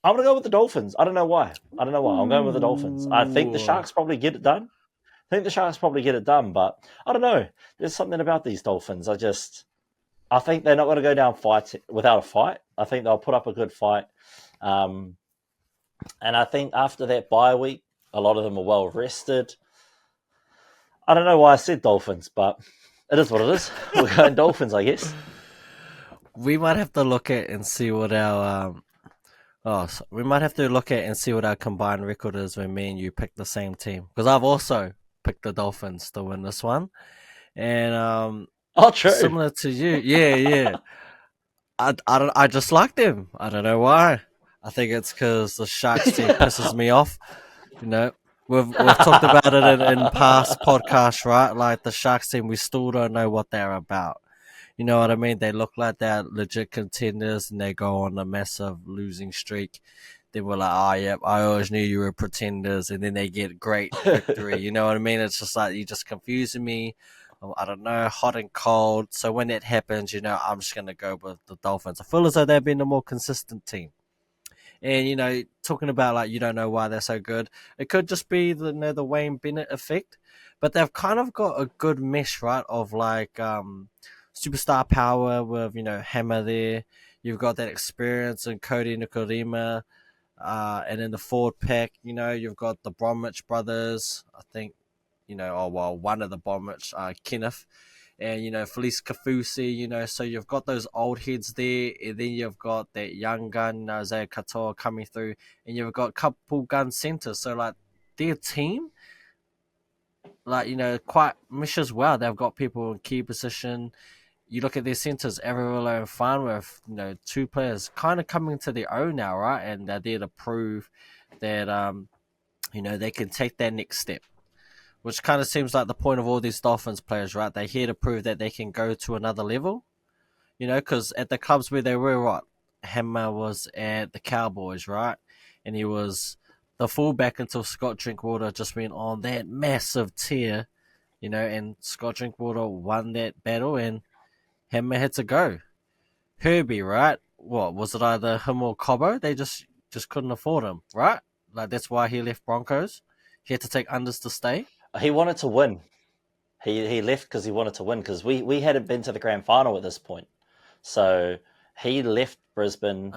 I'm going to go with the Dolphins. I don't know why. I'm going with the Dolphins. I think the Sharks probably get it done. But I don't know. There's something about these Dolphins. I think they're not going to go down without a fight. I think they'll put up a good fight. And I think after that bye week, a lot of them are well rested. I don't know why I said Dolphins, but it is what it is. We're going Dolphins, I guess. We might have to look at and see what our we might have to look at and see what our combined record is when me and you pick the same team. Because I've also picked the Dolphins to win this one, and true. Similar to you, yeah. I just like them. I don't know why. I think it's because the Sharks team pisses me off. You know, we've talked about it in past podcasts, right? Like the Sharks team, we still don't know what they're about. You know what I mean? They look like they're legit contenders, and they go on a massive losing streak. Then we're like, oh, yeah, I always knew you were pretenders, and then they get great victory. You know what I mean? It's just like you're just confusing me. I don't know, hot and cold. So when it happens, I'm just going to go with the Dolphins. I feel as though they've been a more consistent team. And, talking about like you don't know why they're so good, it could just be the Wayne Bennett effect. But they've kind of got a good mesh, right, of like superstar power with, Hammer there. You've got that experience in Cody Nikodima. And in the forward pack, you've got the Bromwich brothers. I think one of the Bromwich, Kenneth, and Felice Kafusi, so you've got those old heads there, and then you've got that young gun, Isaiah Katoa coming through, and you've got a couple gun centers. So like their team, like quite meshes well. They've got people in key position. You look at their centers, Averillo and Farnworth, two players kind of coming to their own now, right? And they're there to prove that they can take that next step. Which kind of seems like the point of all these Dolphins players, right? They're here to prove that they can go to another level. Because at the clubs where they were, right? Hammer was at the Cowboys, right? And he was the fullback until Scott Drinkwater just went on that massive tear, and Scott Drinkwater won that battle, and Hammer had to go. Herbie, right? What, was it either him or Cobbo? They just couldn't afford him, right? Like, that's why he left Broncos. He had to take unders to stay. He wanted to win. He left because he wanted to win, because we hadn't been to the grand final at this point. So he left Brisbane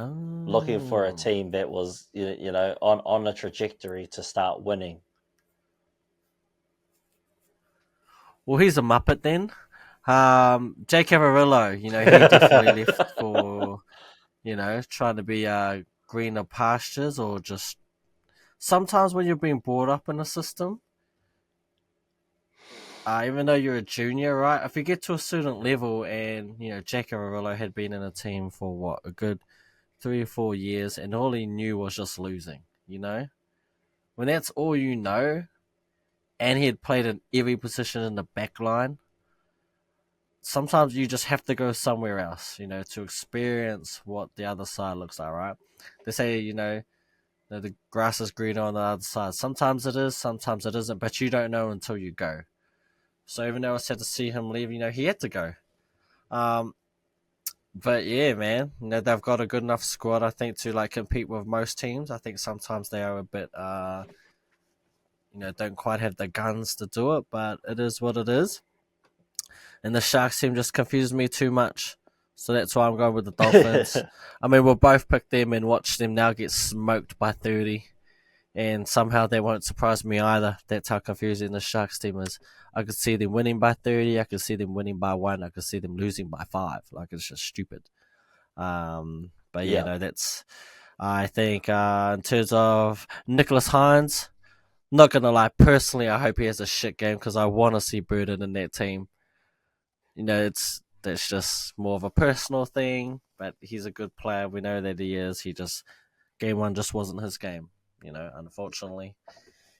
looking for a team that was, on a trajectory to start winning. Well, he's a Muppet then. Jake Averillo, he definitely left for, trying to be greener pastures, or just sometimes when you're being brought up in a system, even though you're a junior, right? If you get to a certain level, and Jake Averillo had been in a team for a good 3 or 4 years, and all he knew was just losing. When that's all you know, and he had played in every position in the back line, sometimes you just have to go somewhere else, to experience what the other side looks like, right? They say, the grass is greener on the other side. Sometimes it is, sometimes it isn't, but you don't know until you go. So even though I said to see him leave, he had to go. But yeah, man, they've got a good enough squad, I think, to like compete with most teams. I think sometimes they are a bit, don't quite have the guns to do it, but it is what it is. And the Sharks team just confused me too much. So that's why I'm going with the Dolphins. I mean, we'll both pick them and watch them now get smoked by 30. And somehow they won't surprise me either. That's how confusing the Sharks team is. I could see them winning by 30. I could see them winning by 1. I could see them losing by 5. Like, it's just stupid. But yeah, that's... I think in terms of Nicholas Hines, not going to lie, personally, I hope he has a shit game, because I want to see Burden in that team. That's just more of a personal thing, but he's a good player. We know that he is. Game 1 just wasn't his game, unfortunately.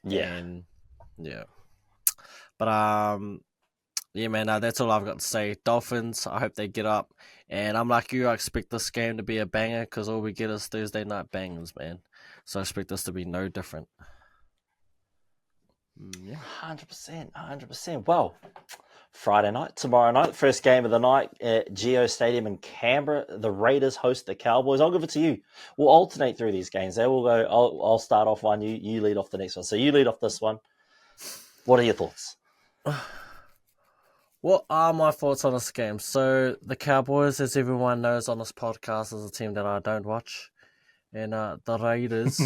Yeah. And, yeah. But, yeah, man, that's all I've got to say. Dolphins, I hope they get up. And I'm like you, I expect this game to be a banger, because all we get is Thursday night bangers, man. So I expect this to be no different. Yeah. 100%. Well, Friday night, tomorrow night, first game of the night at Geo Stadium in Canberra. The Raiders host the Cowboys. I'll give it to you. We'll alternate through these games. They will go. I'll start off one. You lead off the next one. So you lead off this one. What are your thoughts? What are my thoughts on this game? So the Cowboys, as everyone knows on this podcast, is a team that I don't watch, and the Raiders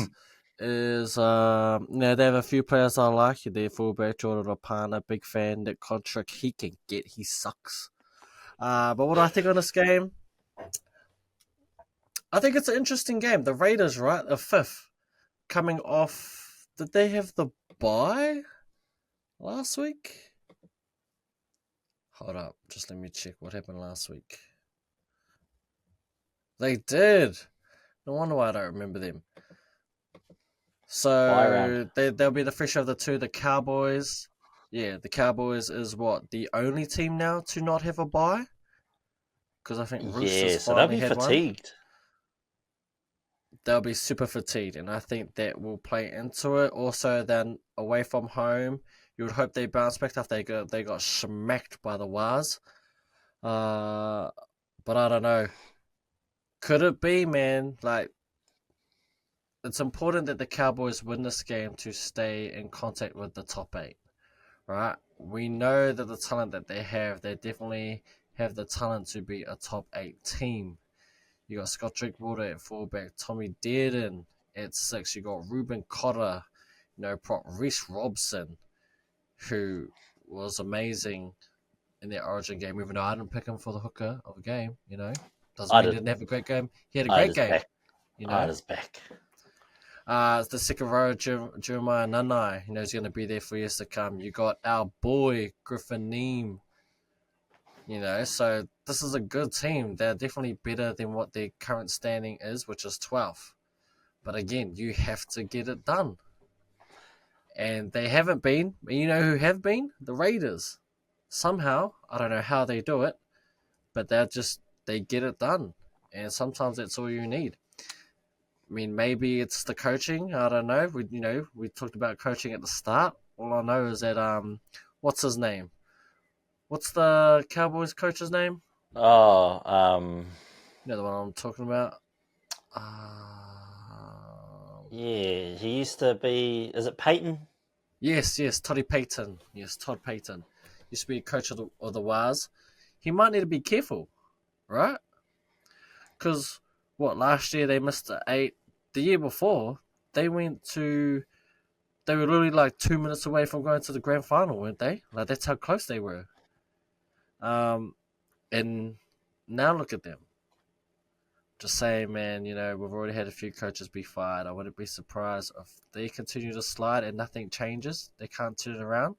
is they have a few players I like. Their fullback Jordan Rapana, big fan. That contract he can get, he sucks. But what do I think on this game? I think it's an interesting game. The Raiders, right, are fifth, coming off. Did they have the bye last week? Hold up, just let me check what happened last week. They did. No wonder why I don't remember them. So they'll be the fresh of the two. The Cowboys, the Cowboys is what, the only team now to not have a bye? Because I think Roosters so they'll be had fatigued. They'll be super fatigued, and I think that will play into it. Also, then away from home, you would hope they bounce back after they got smacked by the Waz. But I don't know. Could it be, man? Like, it's important that the Cowboys win this game to stay in contact with the top 8, right? We know that the talent that they definitely have the talent to be a top 8 team. You got Scott Drinkwater at fullback, Tommy Dearden at 6. You got Ruben Cotter, prop Reece Robson, who was amazing in their Origin game, even though I didn't pick him for the hooker of a game, Doesn't mean he didn't have a great game. He had a great game, Ida's back. The second row, Jeremiah Nanai, he's going to be there for years to come. You got our boy, Griffin Neem, so this is a good team. They're definitely better than what their current standing is, which is 12th. But again, you have to get it done. And they haven't been. You know who have been? The Raiders. Somehow, I don't know how they do it, but they get it done. And sometimes that's all you need. I mean, maybe it's the coaching. I don't know. We talked about coaching at the start. All I know is that what's his name? What's the Cowboys coach's name? Oh, you know the one I'm talking about. Yeah, he used to be. Is it Peyton? Yes, Toddy Payton. Yes, Todd Payton used to be a coach of the Waz. He might need to be careful, right? Because last year they missed the 8. The year before they were literally like 2 minutes away from going to the grand final, weren't they? Like, that's how close they were. And now look at them. Just saying, man, we've already had a few coaches be fired. I wouldn't be surprised if they continue to slide and nothing changes. They can't turn it around.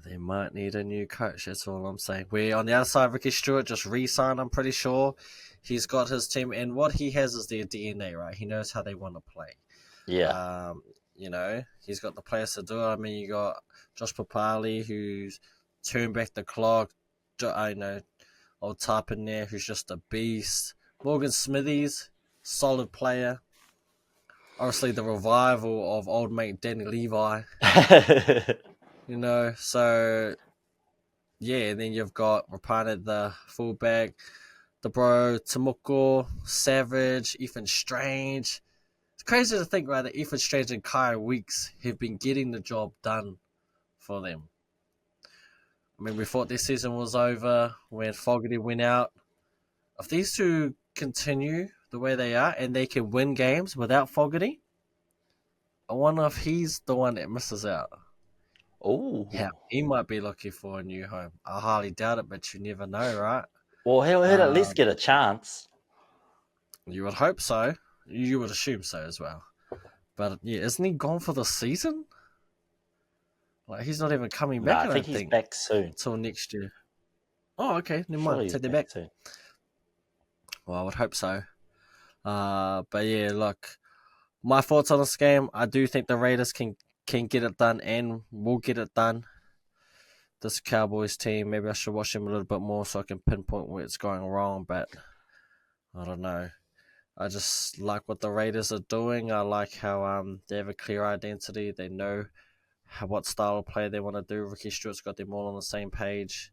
They might need a new coach. That's all I'm saying. We're on the other side. Ricky Stewart just re-signed, I'm pretty sure. He's got his team, and what he has is their DNA, right? He knows how they want to play. Yeah. He's got the players to do it. I mean, you got Josh Papali, who's turned back the clock. Old Tarp in there, who's just a beast. Morgan Smithies, solid player. Obviously, the revival of old mate Danny Levi. So and then you've got Rapana, the fullback, the bro, Tomoko, Savage, Ethan Strange. It's crazy to think, right, that Ethan Strange and Kai Weeks have been getting the job done for them. I mean, we thought this season was over when Fogarty went out. If these two continue the way they are and they can win games without Fogarty, I wonder if he's the one that misses out. Oh. Yeah, he might be looking for a new home. I highly doubt it, but you never know, right? Well, he'll at least get a chance. You would hope so. You would assume so as well. But yeah, isn't he gone for the season? Like, he's not even coming back. I think he's back soon until next year. Oh, okay. Never mind. Take that back. Soon. Well, I would hope so. But yeah, look, my thoughts on this game. I do think the Raiders can get it done and will get it done. This Cowboys team, maybe I should watch them a little bit more so I can pinpoint where it's going wrong. But I don't know. I just like what the Raiders are doing. I like how they have a clear identity. They know what style of play they want to do. Ricky Stewart's got them all on the same page.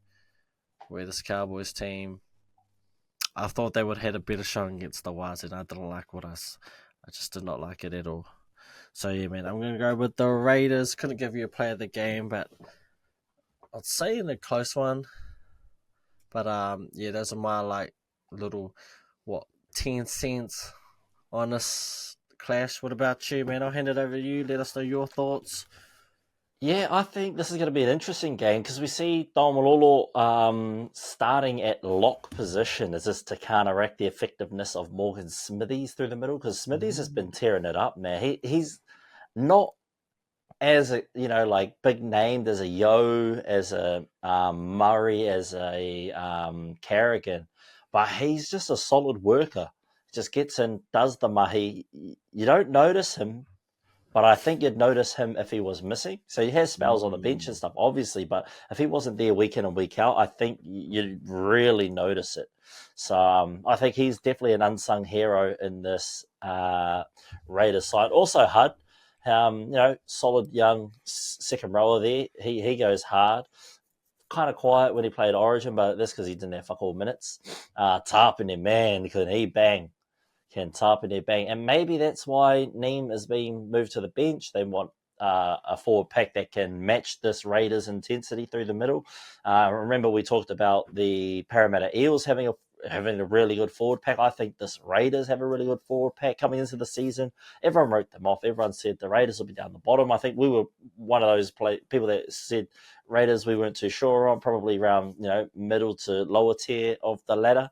Where this Cowboys team, I thought they would have a better showing against the Wires, and I didn't like I just did not like it at all. So yeah, man, I'm gonna go with the Raiders. Couldn't give you a play of the game, but I'd say in a close one. But yeah, those are my little 10 cents on this clash. What about you, man? I'll hand it over to you. Let us know your thoughts. Yeah, I think this is going to be an interesting game because we see Taumalolo starting at lock position. Is this to counteract the effectiveness of Morgan Smithies through the middle? Because Smithies has been tearing it up, man. He's not as a big named as a Yo, as a Murray, as a Carrigan, but he's just a solid worker. Just gets in, does the mahi. You don't notice him, but I think you'd notice him if he was missing. So he has spells on the bench and stuff, obviously, but if he wasn't there week in and week out, I think you'd really notice it. So I think he's definitely an unsung hero in this Raiders side. Also Hud, solid young second rower there. He goes hard. Kind of quiet when he played Origin, but that's because he didn't have fuck all minutes. Tarpany, man, can he bang? Can Tarpany bang? And maybe that's why Neem is being moved to the bench. They want a forward pack that can match this Raiders intensity through the middle. Remember we talked about the Parramatta Eels having a really good forward pack. I think this Raiders have a really good forward pack coming into the season. Everyone wrote them off. Everyone said the Raiders will be down the bottom. I think we were one of those people that said Raiders we weren't too sure on, probably around middle to lower tier of the ladder.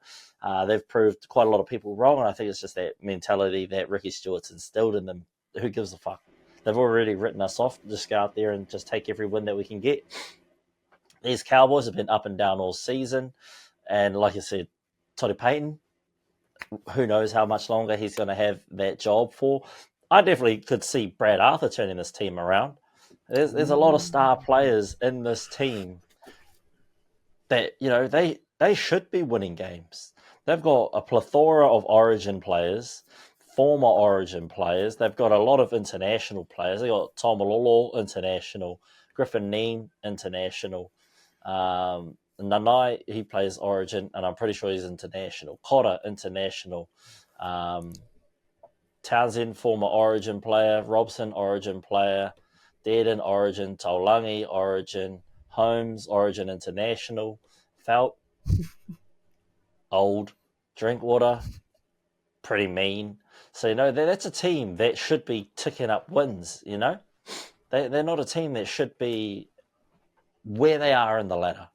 They've proved quite a lot of people wrong, and I think it's just that mentality that Ricky Stewart's instilled in them. Who gives a fuck? They've already written us off. Just go out there and just take every win that we can get. These Cowboys have been up and down all season, and like I said, Toddy Payton, who knows how much longer he's going to have that job for. I definitely could see Brad Arthur turning this team around. There's a lot of star players in this team that, they should be winning games. They've got a plethora of Origin players, former Origin players. They've got a lot of international players. They've got Tom Malolo, international, Griffin Neem, international. Nanai, he plays Origin, and I'm pretty sure he's international. Cotter, international. Townsend, former Origin player. Robson, Origin player. Dearden, Origin. Taulangi, Origin. Holmes, Origin international. Felt, old. Drinkwater, pretty mean. So, that's a team that should be ticking up wins, They're not a team that should be where they are in the ladder.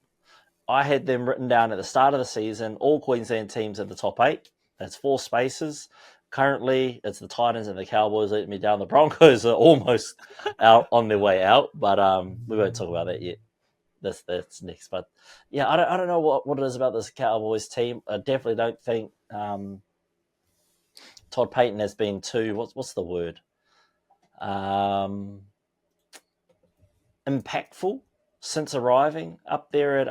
I had them written down at the start of the season, all Queensland teams in the top 8. That's 4 spaces. Currently, it's the Titans and the Cowboys letting me down. The Broncos are almost out on their way out, but we won't talk about that yet. That's next. But yeah, I don't know what it is about this Cowboys team. I definitely don't think Todd Payton has been too what's the word? Impactful since arriving up there at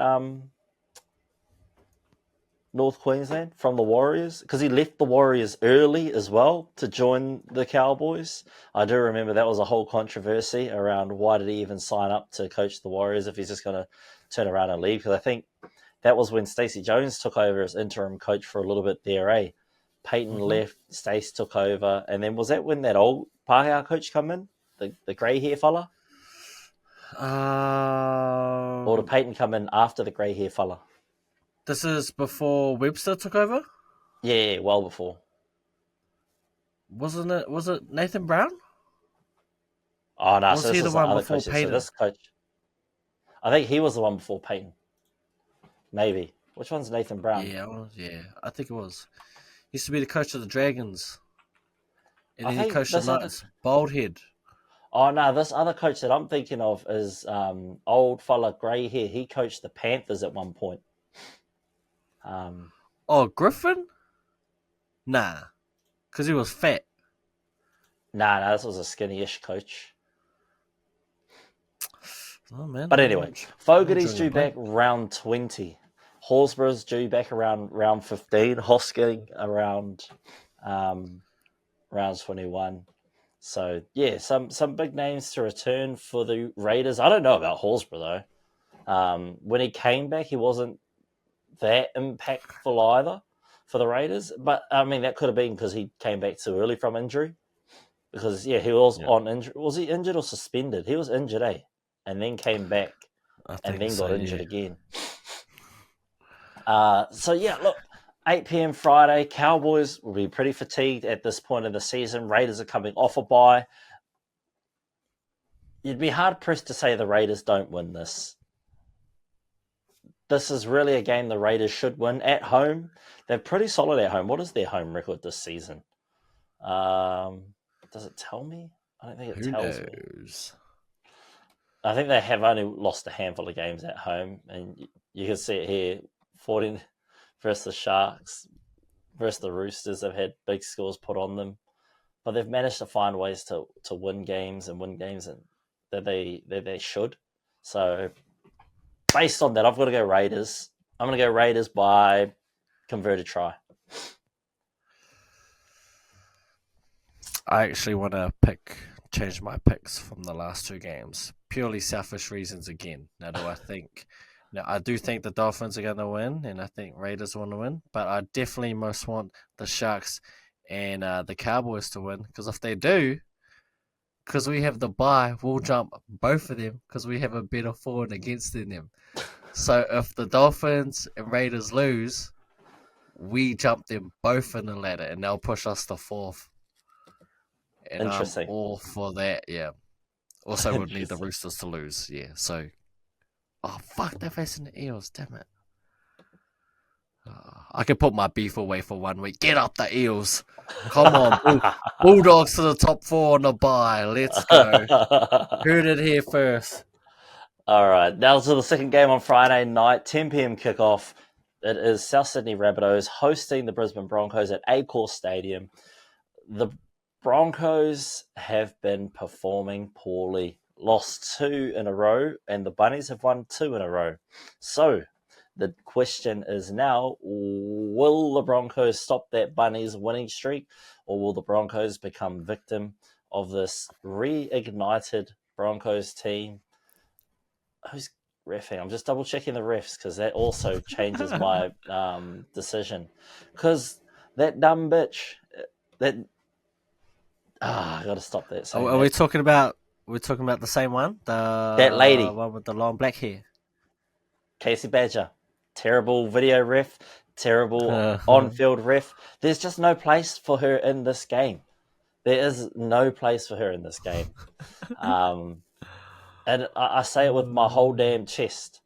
North Queensland from the Warriors, because he left the Warriors early as well to join the Cowboys. I do remember that was a whole controversy around why did he even sign up to coach the Warriors if he's just going to turn around and leave, because I think that was when Stacey Jones took over as interim coach for a little bit there, Peyton left, Stace took over, and then was that when that old Pāhea coach come in, the grey hair fella? Or did Peyton come in after the grey hair fella? This is before Webster took over? Yeah, well before. Was it Nathan Brown? Oh, no, or was he the one before Peyton? So this coach, I think he was the one before Peyton. Maybe. Which one's Nathan Brown? Yeah, I think it was. He used to be the coach of the Dragons. And then he coached the Knights. Bald head. Oh, no, this other coach that I'm thinking of is old fella, grey hair. He coached the Panthers at one point. Griffin? Nah, because he was fat. Nah, this was a skinny-ish coach. Oh, man. But anyway, Fogarty's due back round 20. Horsburgh's due back around round 15. Hosking around round 21. So yeah, some big names to return for the Raiders. I don't know about Horsburgh though. When he came back, he wasn't that impactful either for the Raiders. But I mean, that could have been because he came back too early from injury. Because yeah, he was on injury. Was he injured or suspended? He was injured, and then came back I and think then so. got injured Yeah. again. So yeah, look, 8 p.m. Friday. Cowboys will be pretty fatigued at this point in the season. Raiders are coming off a bye. You'd be hard pressed to say the Raiders don't win this. This is really a game the Raiders should win at home. They're pretty solid at home. What is their home record this season? Does it tell me? I don't think it Who tells me. knows? I think they have only lost a handful of games at home, and you can see it here: 14 versus the Sharks, versus the Roosters. They've had big scores put on them, but they've managed to find ways to win games and that they should. So based on that, I've got to go Raiders. I'm going to go Raiders by converted try. I actually want to change my picks from the last two games. Purely selfish reasons again. Now, I do think the Dolphins are going to win, and I think Raiders want to win, but I definitely most want the Sharks and the Cowboys to win, because if they do, because we have the bye, we'll jump both of them because we have a better forward against them. So if the Dolphins and Raiders lose, we jump them both in the ladder, and they'll push us to fourth. And I'm Interesting. all for that, yeah. Also, would need the Roosters to lose, yeah. So, oh fuck, they're facing the Eels, damn it. I can put my beef away for 1 week. Get up the Eels. Come on, Bulldogs to the top 4 on the bye. Let's go. Heard it here first. All right, now to the second game on Friday night, 10 p.m. kickoff. It is South Sydney Rabbitohs hosting the Brisbane Broncos at Accor Stadium. The Broncos have been performing poorly. Lost 2 in a row, and the Bunnies have won 2 in a row. So, the question is now, will the Broncos stop that Bunnies winning streak, or will the Broncos become victim of this reignited Broncos team? Who's reffing? I'm just double checking the refs because that also changes my decision. Because that dumb bitch, I got to stop that. Are we talking about? We're talking about the same one, That lady, one with the long black hair. Casey Badger, terrible video ref, terrible on-field ref. There's just no place for her in this game. There is no place for her in this game. And I say it with my whole damn chest.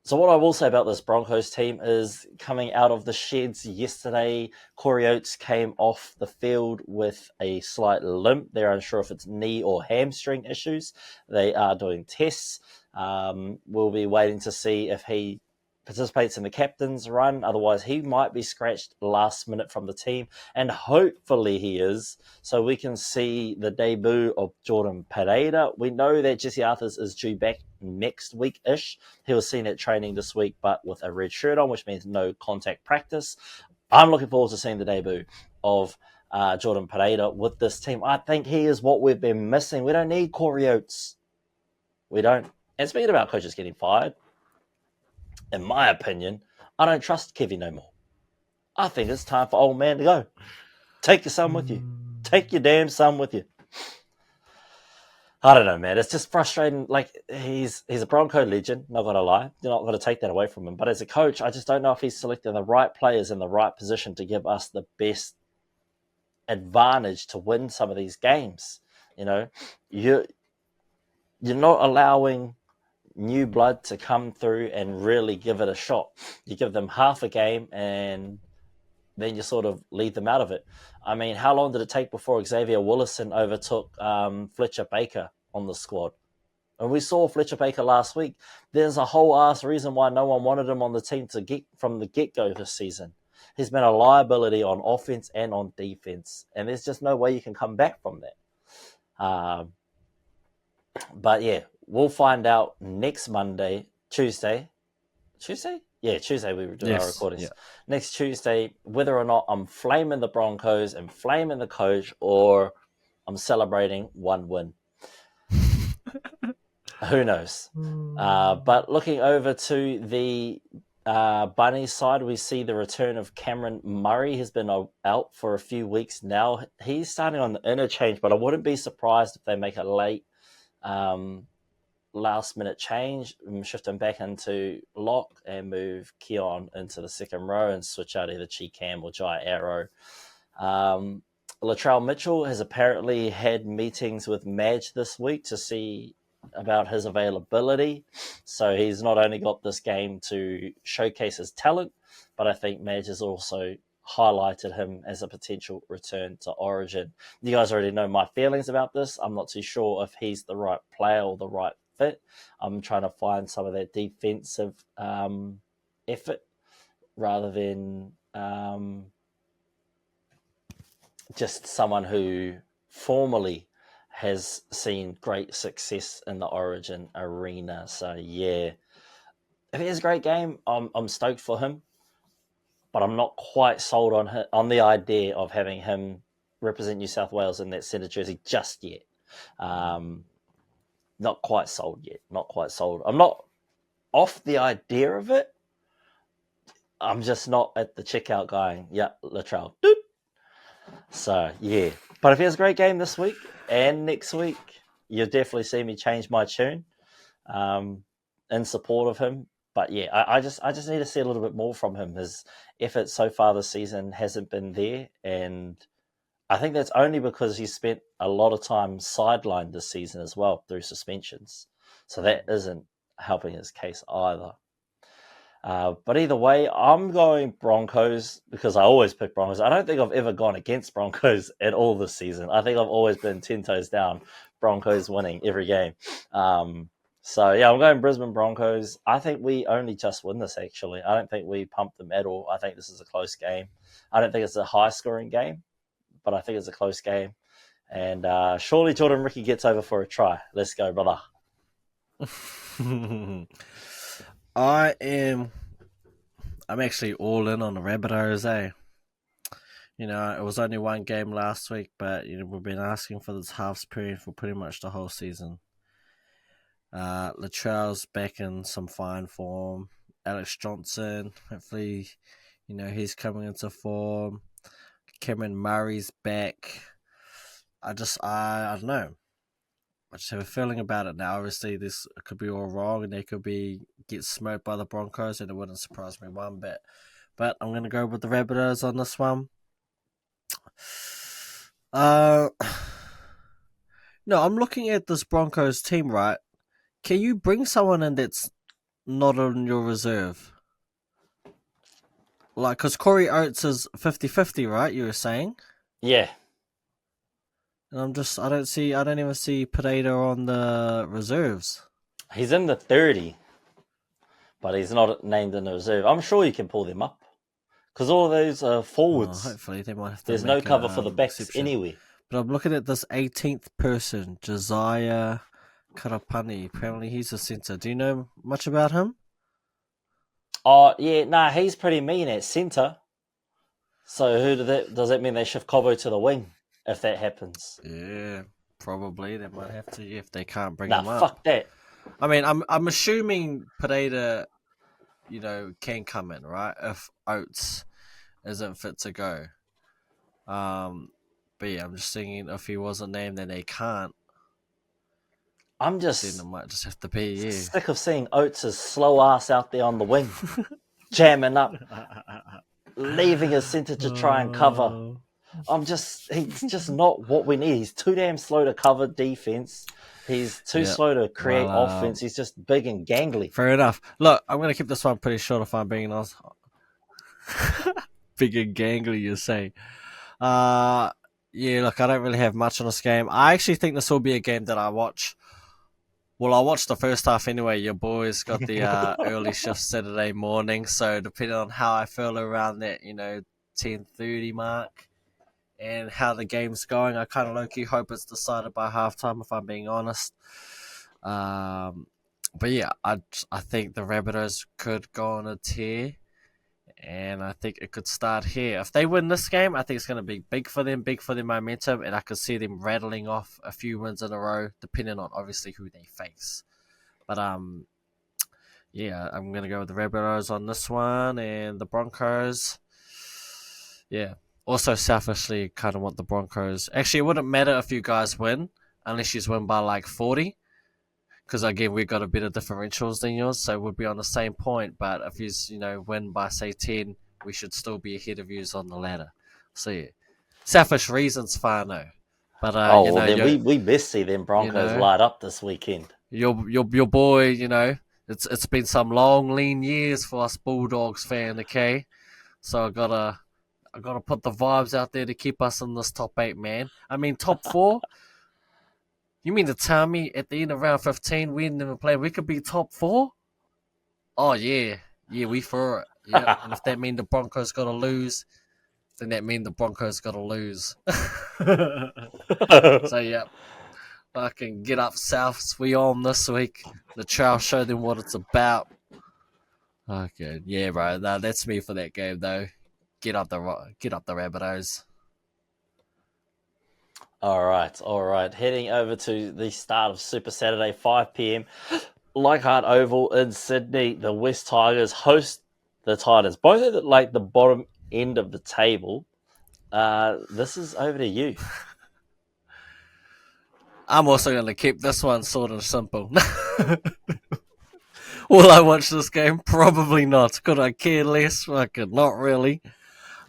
So what I will say about this Broncos team is coming out of the sheds yesterday, Corey Oates came off the field with a slight limp. They're unsure if it's knee or hamstring issues. They are doing tests. We'll be waiting to see if he participates in the captain's run. Otherwise, he might be scratched last minute from the team. And hopefully he is, so we can see the debut of Jordan Pereira. We know that Jesse Arthurs is due back next week-ish. He was seen at training this week, but with a red shirt on, which means no contact practice. I'm looking forward to seeing the debut of Jordan Pereira with this team. I think he is what we've been missing. We don't need Corey Oates. We don't. And speaking about coaches getting fired, in my opinion, I don't trust Kevy no more. I think it's time for old man to go. Take your son with you. Take your damn son with you. I don't know, man. It's just frustrating. Like, he's a Bronco legend, not going to lie. You're not going to take that away from him. But as a coach, I just don't know if he's selecting the right players in the right position to give us the best advantage to win some of these games. You know, you're not allowing new blood to come through and really give it a shot. You give them half a game and then you sort of lead them out of it. I mean, how long did it take before Xavier Willison overtook Fletcher Baker on the squad? And we saw Fletcher Baker last week. There's a whole ass reason why no one wanted him on the team to get from the get-go this season. He's been a liability on offense and on defense, and there's just no way you can come back from that. But yeah, we'll find out next Tuesday. Yeah, Tuesday we were doing our recordings. Yeah. Next Tuesday, whether or not I'm flaming the Broncos and flaming the coach, or I'm celebrating one win. Who knows? But looking over to the Bunnies side, we see the return of Cameron Murray. He's been out for a few weeks now. He's starting on the interchange, but I wouldn't be surprised if they make a late last-minute change, shift him back into lock and move Keon into the second row and switch out either Chi Cam or Jai Arrow. Latrell Mitchell has apparently had meetings with Madge this week to see about his availability. So he's not only got this game to showcase his talent, but I think Madge has also highlighted him as a potential return to Origin. You guys already know my feelings about this. I'm not too sure if he's the right player or the right fit. I'm trying to find some of that defensive effort rather than just someone who formally has seen great success in the Origin arena. So yeah, if he has a great game, I'm stoked for him, but I'm not quite sold on the idea of having him represent New South Wales in that centre jersey just yet. Not quite sold yet. Not quite sold. I'm not off the idea of it. I'm just not at the checkout going, yeah, Latrell. Doot. So yeah, but if he has a great game this week and next week, you'll definitely see me change my tune in support of him. But yeah, I just need to see a little bit more from him. His effort so far this season hasn't been there, and I think that's only because he spent a lot of time sidelined this season as well through suspensions. So that isn't helping his case either. But either way, I'm going Broncos because I always pick Broncos. I don't think I've ever gone against Broncos at all this season. I think I've always been 10 toes down, Broncos winning every game. So yeah, I'm going Brisbane Broncos. I think we only just win this, actually. I don't think we pump them at all. I think this is a close game. I don't think it's a high-scoring game, but I think it's a close game. And surely Jordan Ricky gets over for a try. Let's go, brother. I'm actually all in on the Rabbitohs, eh? You know, it was only one game last week, but you know we've been asking for this halves period for pretty much the whole season. Latrell's back in some fine form. Alex Johnson, hopefully, you know, he's coming into form. Cameron Murray's back. I don't know. I just have a feeling about it now. Obviously, this could be all wrong, and they could get smoked by the Broncos, and it wouldn't surprise me one bit. But I'm going to go with the Rabbitohs on this one. No, I'm looking at this Broncos team, right? Can you bring someone in that's not on your reserve? Like, because Corey Oates is 50-50, right? You were saying? Yeah. And I don't even see Potato on the reserves. He's in the 30, but he's not named in the reserve. I'm sure you can pull them up. Because all of those are forwards. Hopefully they might have to. There's no cover for the backs exception. anyway. But I'm looking at this 18th person, Josiah Karapani. Apparently he's a centre. Do you know much about him? Oh, yeah, nah, he's pretty mean at centre. So does that mean they shift Cobbo to the wing if that happens? Yeah, probably. They might have to if they can't bring him up. Nah, fuck that. I mean, I'm assuming Pereira, you know, can come in, right? If Oates isn't fit to go. But yeah, I'm just thinking if he wasn't named, then they can't. Then it might just have to be sick of seeing Oates' slow ass out there on the wing, jamming up, leaving his centre to try and cover. He's just not what we need. He's too damn slow to cover defense. He's too slow to create offense. He's just big and gangly. Fair enough. Look, I'm going to keep this one pretty short if I'm being honest. Big and gangly, you say. Yeah, look, I don't really have much on this game. I actually think this will be a game that I watch. Well, I'll watch the first half anyway. Your boys got the early shift Saturday morning, so depending on how I feel around that, 10:30 mark and how the game's going, I kind of low-key hope it's decided by halftime, if I'm being honest. But yeah, I think the Rabbitohs could go on a tear, And I think it could start here. If they win this game, I think it's going to be big for them, big for their momentum, and I could see them rattling off a few wins in a row, depending on obviously who they face. But yeah, I'm going to go with the Rabbitohs on this one, and the Broncos. Yeah. Also, selfishly, kind of want the Broncos. Actually, it wouldn't matter if you guys win, unless you win by like 40. Because again, we've got a bit of differentials than yours, so we'll be on the same point. But if you win by say 10, we should still be ahead of you on the ladder. So yeah, selfish reasons, far no. But then we best see them Broncos light up this weekend. Your boy, it's been some long lean years for us Bulldogs fan, okay? So I gotta put the vibes out there to keep us in this top 8, man. I mean top 4. You mean to tell me at the end of round 15 we didn't even play, we could be top 4? Oh yeah, we for it. Yeah, and if that means the Broncos gotta lose, then that means the Broncos gotta lose. So yeah, fucking get up Souths, we on this week. The trial show them what it's about. Okay, yeah, bro. Nah, that's me for that game though. Get up the Rabbitohs. All right. Heading over to the start of Super Saturday, 5 p.m. Leichhardt Oval in Sydney. The West Tigers host the Titans. Both at the bottom end of the table. This is over to you. I'm also going to keep this one sort of simple. Will I watch this game? Probably not. Could I care less? Fucking not really.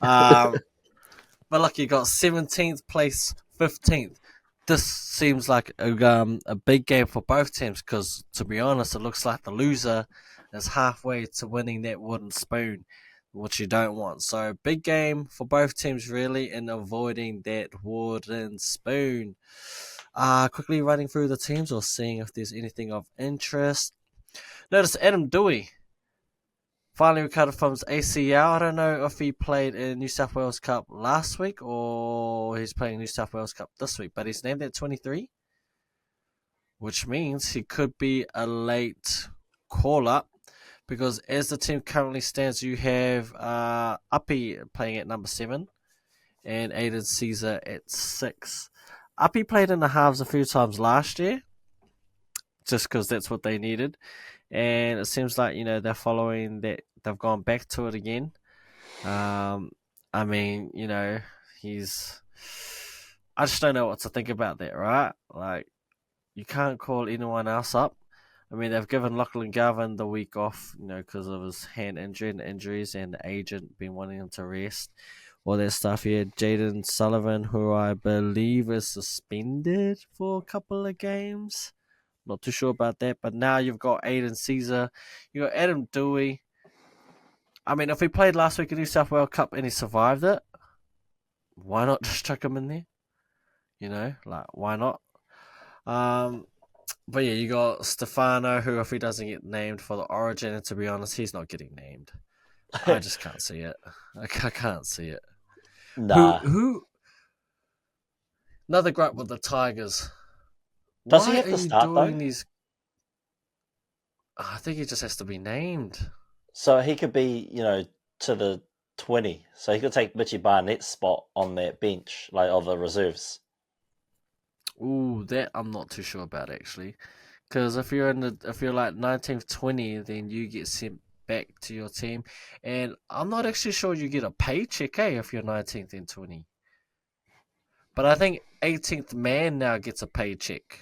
But look, you got 17th place, 15th. This seems like a big game for both teams because, to be honest, it looks like the loser is halfway to winning that wooden spoon, which you don't want. So, big game for both teams, really, in avoiding that wooden spoon. Quickly running through the teams or seeing if there's anything of interest. Notice Adam Dewey finally recovered from his ACL. I don't know if he played in New South Wales Cup last week or he's playing New South Wales Cup this week, but he's named at 23, which means he could be a late call-up because as the team currently stands, you have Uppy playing at number 7 and Aiden Caesar at 6. Uppy played in the halves a few times last year just because that's what they needed. And it seems like, they're following that. They've gone back to it again. I mean, he's... I just don't know what to think about that, right? Like, you can't call anyone else up. I mean, they've given Lachlan Garvin the week off, because of his hand injury and injuries and the agent been wanting him to rest. All that stuff here. Jaden Sullivan, who I believe is suspended for a couple of games. Not too sure about that, but now you've got Aiden Caesar, you got Adam Dewey. I mean, if he played last week in New South Wales Cup and he survived it, why not just chuck him in there? Why not? But yeah, you got Stefano, who if he doesn't get named for the Origin, and to be honest, he's not getting named. I just can't see it. I can't see it. Nah. Who? Another gripe with the Tigers. Does he have to start though? I think he just has to be named. So he could be, to the 20. So he could take Mitchie Barnett's spot on that bench, of the reserves. Ooh, that I'm not too sure about actually, because if you're like 19th, 20, then you get sent back to your team, and I'm not actually sure you get a paycheck, if you're 19th and 20. But I think 18th man now gets a paycheck.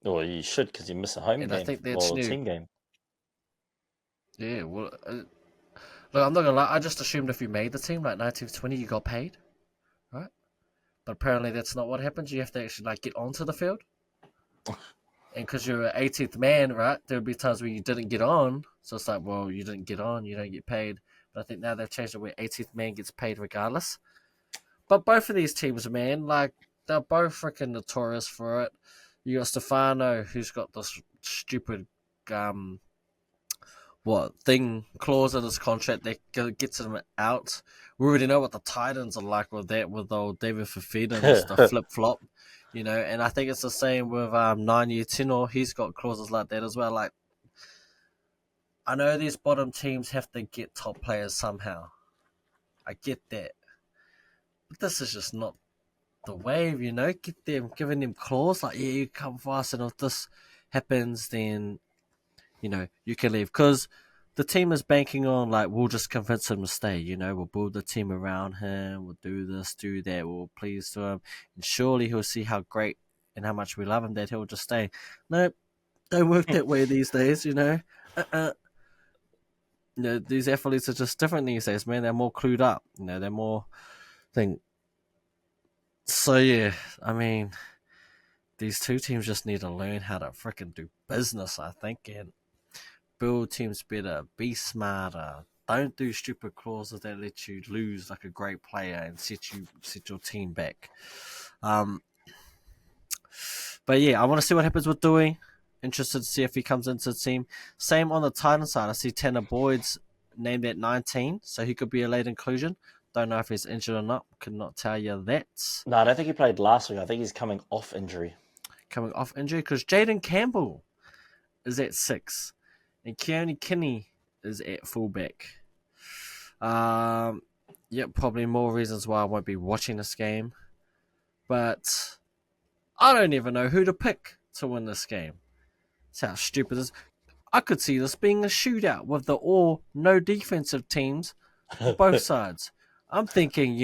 Well, you should because you miss a home game. I think that's new. A team game. Yeah, well, look, I'm not gonna lie. I just assumed if you made the team, like 19th, 20, you got paid, right? But apparently that's not what happens. You have to actually get onto the field, and because you're an 18th man, right? There'll be times where you didn't get on, so it's like, well, you didn't get on, you don't get paid. But I think now they've changed it where 18th man gets paid regardless. But both of these teams, man, they're both freaking notorious for it. You got Stefano, who's got this stupid clause in his contract that gets him out. We already know what the Titans are like with that, with old David Fafita, just the flip-flop, and I think it's the same with 9-year tenor. He's got clauses like that as well. I know these bottom teams have to get top players somehow. I get that. But this is just not the wave, giving them clause, like, yeah, you come for us, and if this happens, then, you can leave. Because the team is banking on, like, we'll just convince him to stay, we'll build the team around him, we'll do this, do that, we'll please to him, and surely he'll see how great and how much we love him that he'll just stay. Nope, don't work that way these days, these athletes are just different these days, man. They're more clued up, they're more thing. So yeah, I mean, these two teams just need to learn how to freaking do business, I think, and build teams better, be smarter. Don't do stupid clauses that let you lose like a great player and set your team back. But yeah, I want to see what happens with Dewey. Interested to see if he comes into the team. Same on the Titan side. I see Tanner Boyd's named at 19, so he could be a late inclusion. Don't know if he's injured or not. Could not tell you that. No, I don't think he played last week. I think he's coming off injury. Coming off injury because Jaden Campbell is at 6, and Keone Kinney is at fullback. Probably more reasons why I won't be watching this game, but I don't even know who to pick to win this game. That's how stupid it is. I could see this being a shootout with the no defensive teams on both sides. I'm thinking,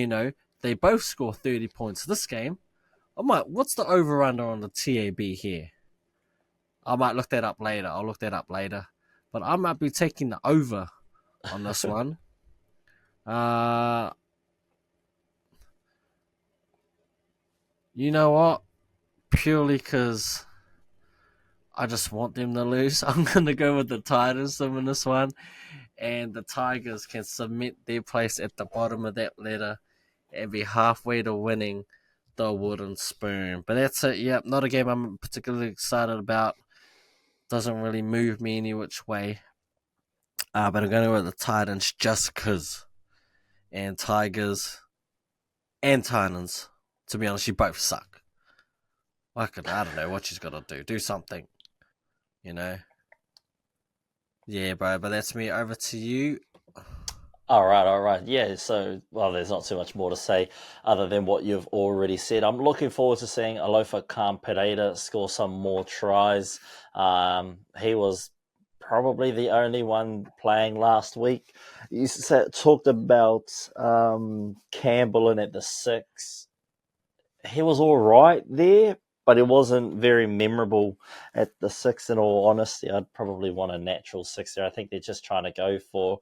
they both score 30 points this game. What's the over-under on the TAB here? I might look that up later. I'll look that up later. But I might be taking the over on this one. You know what? Purely because I just want them to lose, I'm going to go with the Titans to win this one. And the Tigers can submit their place at the bottom of that ladder and be halfway to winning the wooden spoon. But that's it. Yep, not a game I'm particularly excited about. Doesn't really move me any which way. But I'm going to go with the Titans just because. And Tigers and Titans, to be honest, you both suck. I don't know what she's got to do. Do something. Yeah, bro, but that's me. Over to you. All right. Yeah, so, there's not too much more to say other than what you've already said. I'm looking forward to seeing Alofa Khan Pereira score some more tries. He was probably the only one playing last week. You talked about Campbell in at the 6. He was all right there, but it wasn't very memorable at the 6, in all honesty. I'd probably want a natural 6 there. I think they're just trying to go for,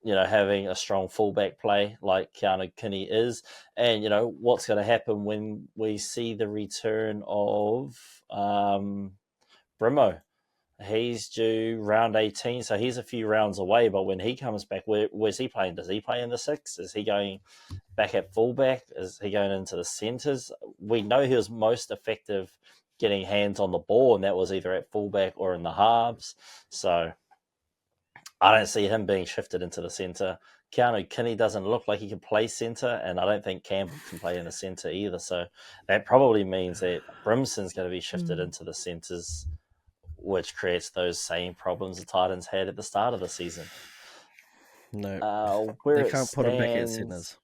having a strong fullback play like Keanu Kinney is. And, what's going to happen when we see the return of Brimo. He's due round 18, so he's a few rounds away. But when he comes back, where's he playing? Does he play in the 6? Is he going back at fullback? Is he going into the centres? We know he was most effective getting hands on the ball, and that was either at fullback or in the halves. So I don't see him being shifted into the centre. Keanu Kinney doesn't look like he can play centre, and I don't think Campbell can play in the centre either. So that probably means that Brimson's going to be shifted into the centres, which creates those same problems the Titans had at the start of the season. No, where they can't stands, put him back at centers.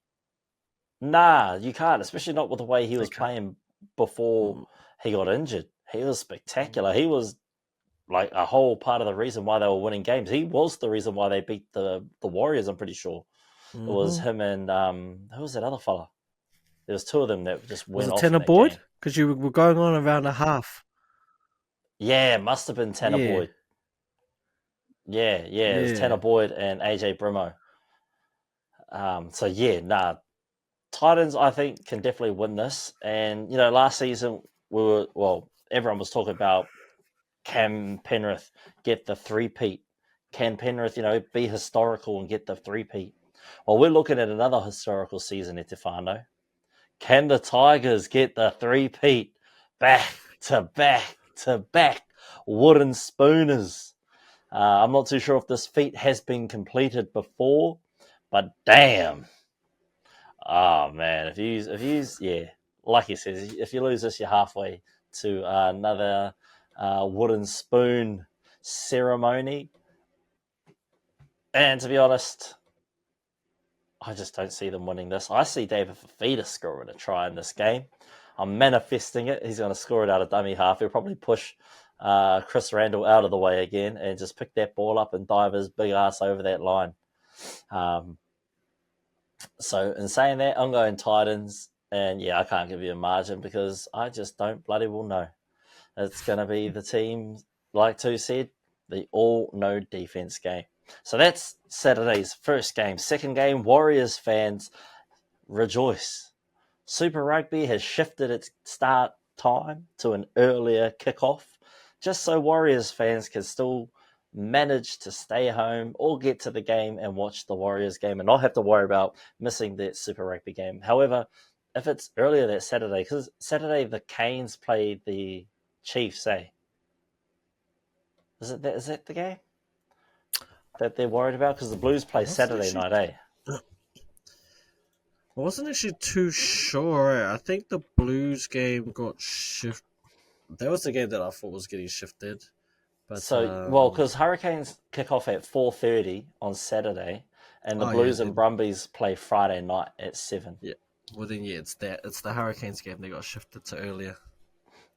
Nah, you can't, especially not with the way he was playing before he got injured. He was spectacular. He was like a whole part of the reason why they were winning games. He was the reason why they beat the Warriors, I'm pretty sure. It was him and who was that other fella? There was two of them that just went off. Was it Tanner Boyd? Because you were going on around a half. Yeah, it must have been Tanner Boyd. Yeah. It was Tanner Boyd and AJ Brimo. Titans, I think, can definitely win this. And, last season, everyone was talking about, can Penrith get the three-peat? Can Penrith, be historical and get the three-peat? Well, we're looking at another historical season, Etefano. Can the Tigers get the three-peat? Back to back to back. Wooden spooners. I'm not too sure if this feat has been completed before, but damn. Oh, man. If you like you said, if you lose this, you're halfway to another wooden spoon ceremony. And to be honest, I just don't see them winning this. I see David Fafita scoring a try in this game. I'm manifesting it. He's going to score it out of dummy half. He'll probably push Chris Randall out of the way again and just pick that ball up and dive his big ass over that line. So in saying that, I'm going Titans. And yeah, I can't give you a margin because I just don't bloody well know. It's going to be the team, like Tu said, the all-no defense game. So that's Saturday's first game. Second game, Warriors fans, rejoice. Super Rugby has shifted its start time to an earlier kickoff, just so Warriors fans can still manage to stay home or get to the game and watch the Warriors game and not have to worry about missing that Super Rugby game. However, if it's earlier that Saturday, because Saturday the Canes played the Chiefs, eh? Is that the game that they're worried about? Because the Blues play Saturday night, eh? I wasn't actually too sure. I think the Blues game got shifted. That was the game that I thought was getting shifted. But, So, because Hurricanes kick off at 4:30 on Saturday, and the Blues and Brumbies play Friday night at 7. Yeah. Well, then, yeah, it's the Hurricanes game that got shifted to earlier.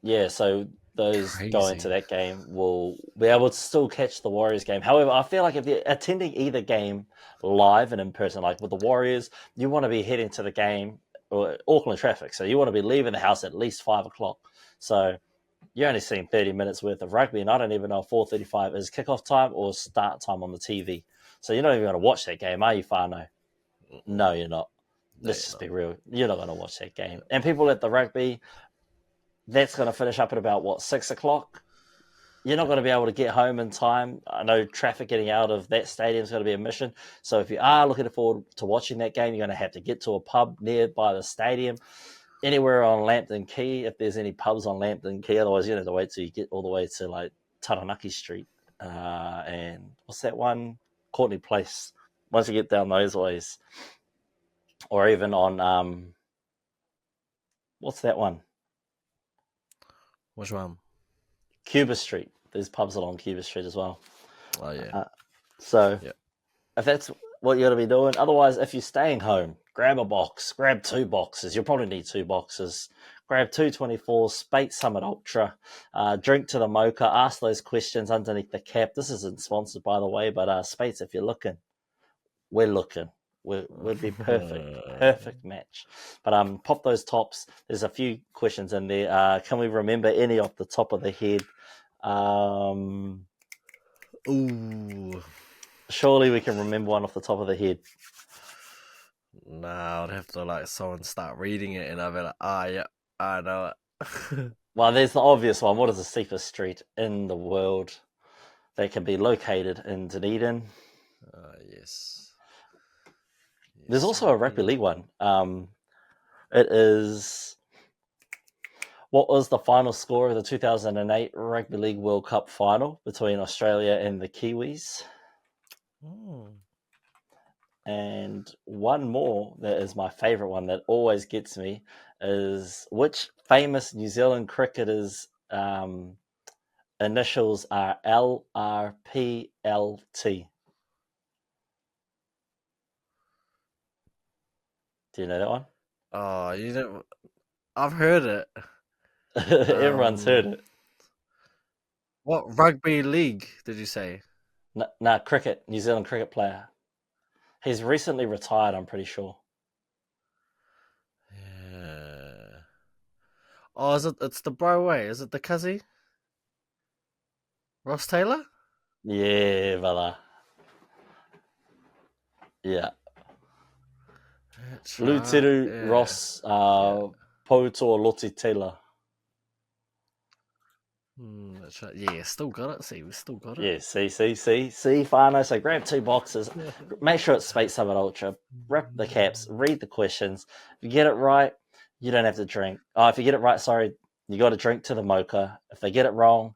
Yeah, so those going to that game will be able to still catch the Warriors game. However, I feel like if you're attending either game live and in person, like with the Warriors, you want to be heading to the game, or Auckland traffic, so you want to be leaving the house at least 5 o'clock. So you're only seeing 30 minutes worth of rugby, and I don't even know if 4:35 is kickoff time or start time on the TV. So you're not even going to watch that game, are you, Fano? No, you're not. Let's just be real. You're not going to watch that game. And people at the rugby, that's going to finish up at about, 6 o'clock? You're not going to be able to get home in time. I know traffic getting out of that stadium is going to be a mission. So if you are looking forward to watching that game, you're going to have to get to a pub nearby the stadium. Anywhere on Lambton Quay, if there's any pubs on Lambton Quay. Otherwise, you're going to have to wait till you get all the way to like Taranaki Street. And what's that one? Courtney Place. Once you get down those ways. Or even on, what's that one? Which one? Cuba Street. There's pubs along Cuba Street as well. Oh, yeah. If that's what you're going to be doing, otherwise, if you're staying home, grab a box, grab 2 boxes. You'll probably need 2 boxes. Grab 224, Spate Summit Ultra, drink to the mocha, ask those questions underneath the cap. This isn't sponsored, by the way, but Spates, if you're looking, we're looking. We'd be perfect match. But pop those tops. There's a few questions in there. Can we remember any off the top of the head? Ooh. Surely we can remember one off the top of the head. Nah, I'd have to someone start reading it, and I'd be like, yeah, I know it. Well, there's the obvious one. What is the safest street in the world that can be located in Dunedin? Yes. There's also a rugby league one. It is... What was the final score of the 2008 Rugby League World Cup final between Australia and the Kiwis? And one more that is my favourite one that always gets me is which famous New Zealand cricketer's initials are LRPLT? Do you know that one? Oh, you don't... I've heard it. Everyone's heard it. What rugby league did you say? Nah, cricket. New Zealand cricket player. He's recently retired, I'm pretty sure. Yeah. Oh, it's the bro way. Is it the Cuzzy? Ross Taylor? Yeah, fella. Yeah. Luteru Ross Poutoa Loti Taylor. Yeah, still got it. See, we still got it. Yeah, see, Fano. So grab 2 boxes. Make sure it's Space Summit Ultra. Rip the caps. Read the questions. If you get it right, you don't have to drink. If you get it right, sorry, you got to drink to the mocha. If they get it wrong,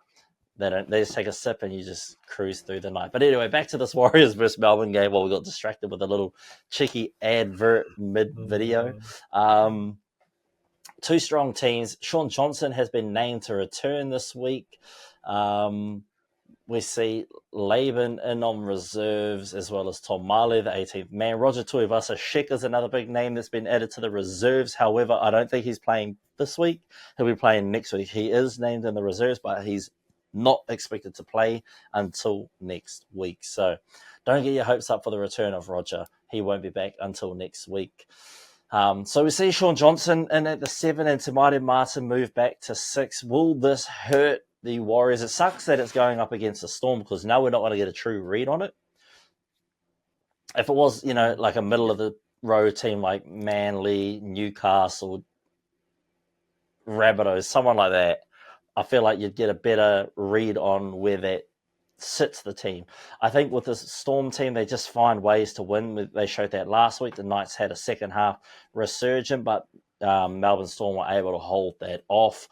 they don't. They just take a sip and you just cruise through the night. But anyway, back to this Warriors versus Melbourne game. While we got distracted with a little cheeky advert mid-video. 2 strong teams. Sean Johnson has been named to return this week. we see Laban in on reserves, as well as Tom Marley, the 18th man. Roger Tuivasa-Sheck is another big name that's been added to the reserves. However, I don't think he's playing this week. He'll be playing next week. He is named in the reserves, but he's not expected to play until next week. So don't get your hopes up for the return of Roger. He won't be back until next week. So we see Sean Johnson in at the 7 and Tamari Martin move back to 6. Will this hurt the Warriors? It sucks that it's going up against the Storm because now we're not going to get a true read on it. If it was, like a middle of the road team like Manly, Newcastle, Rabbitohs, someone like that, I feel like you'd get a better read on where that sits the team. I think with this Storm team, they just find ways to win. They showed that last week. The Knights had a second half resurgence, but Melbourne Storm were able to hold that off.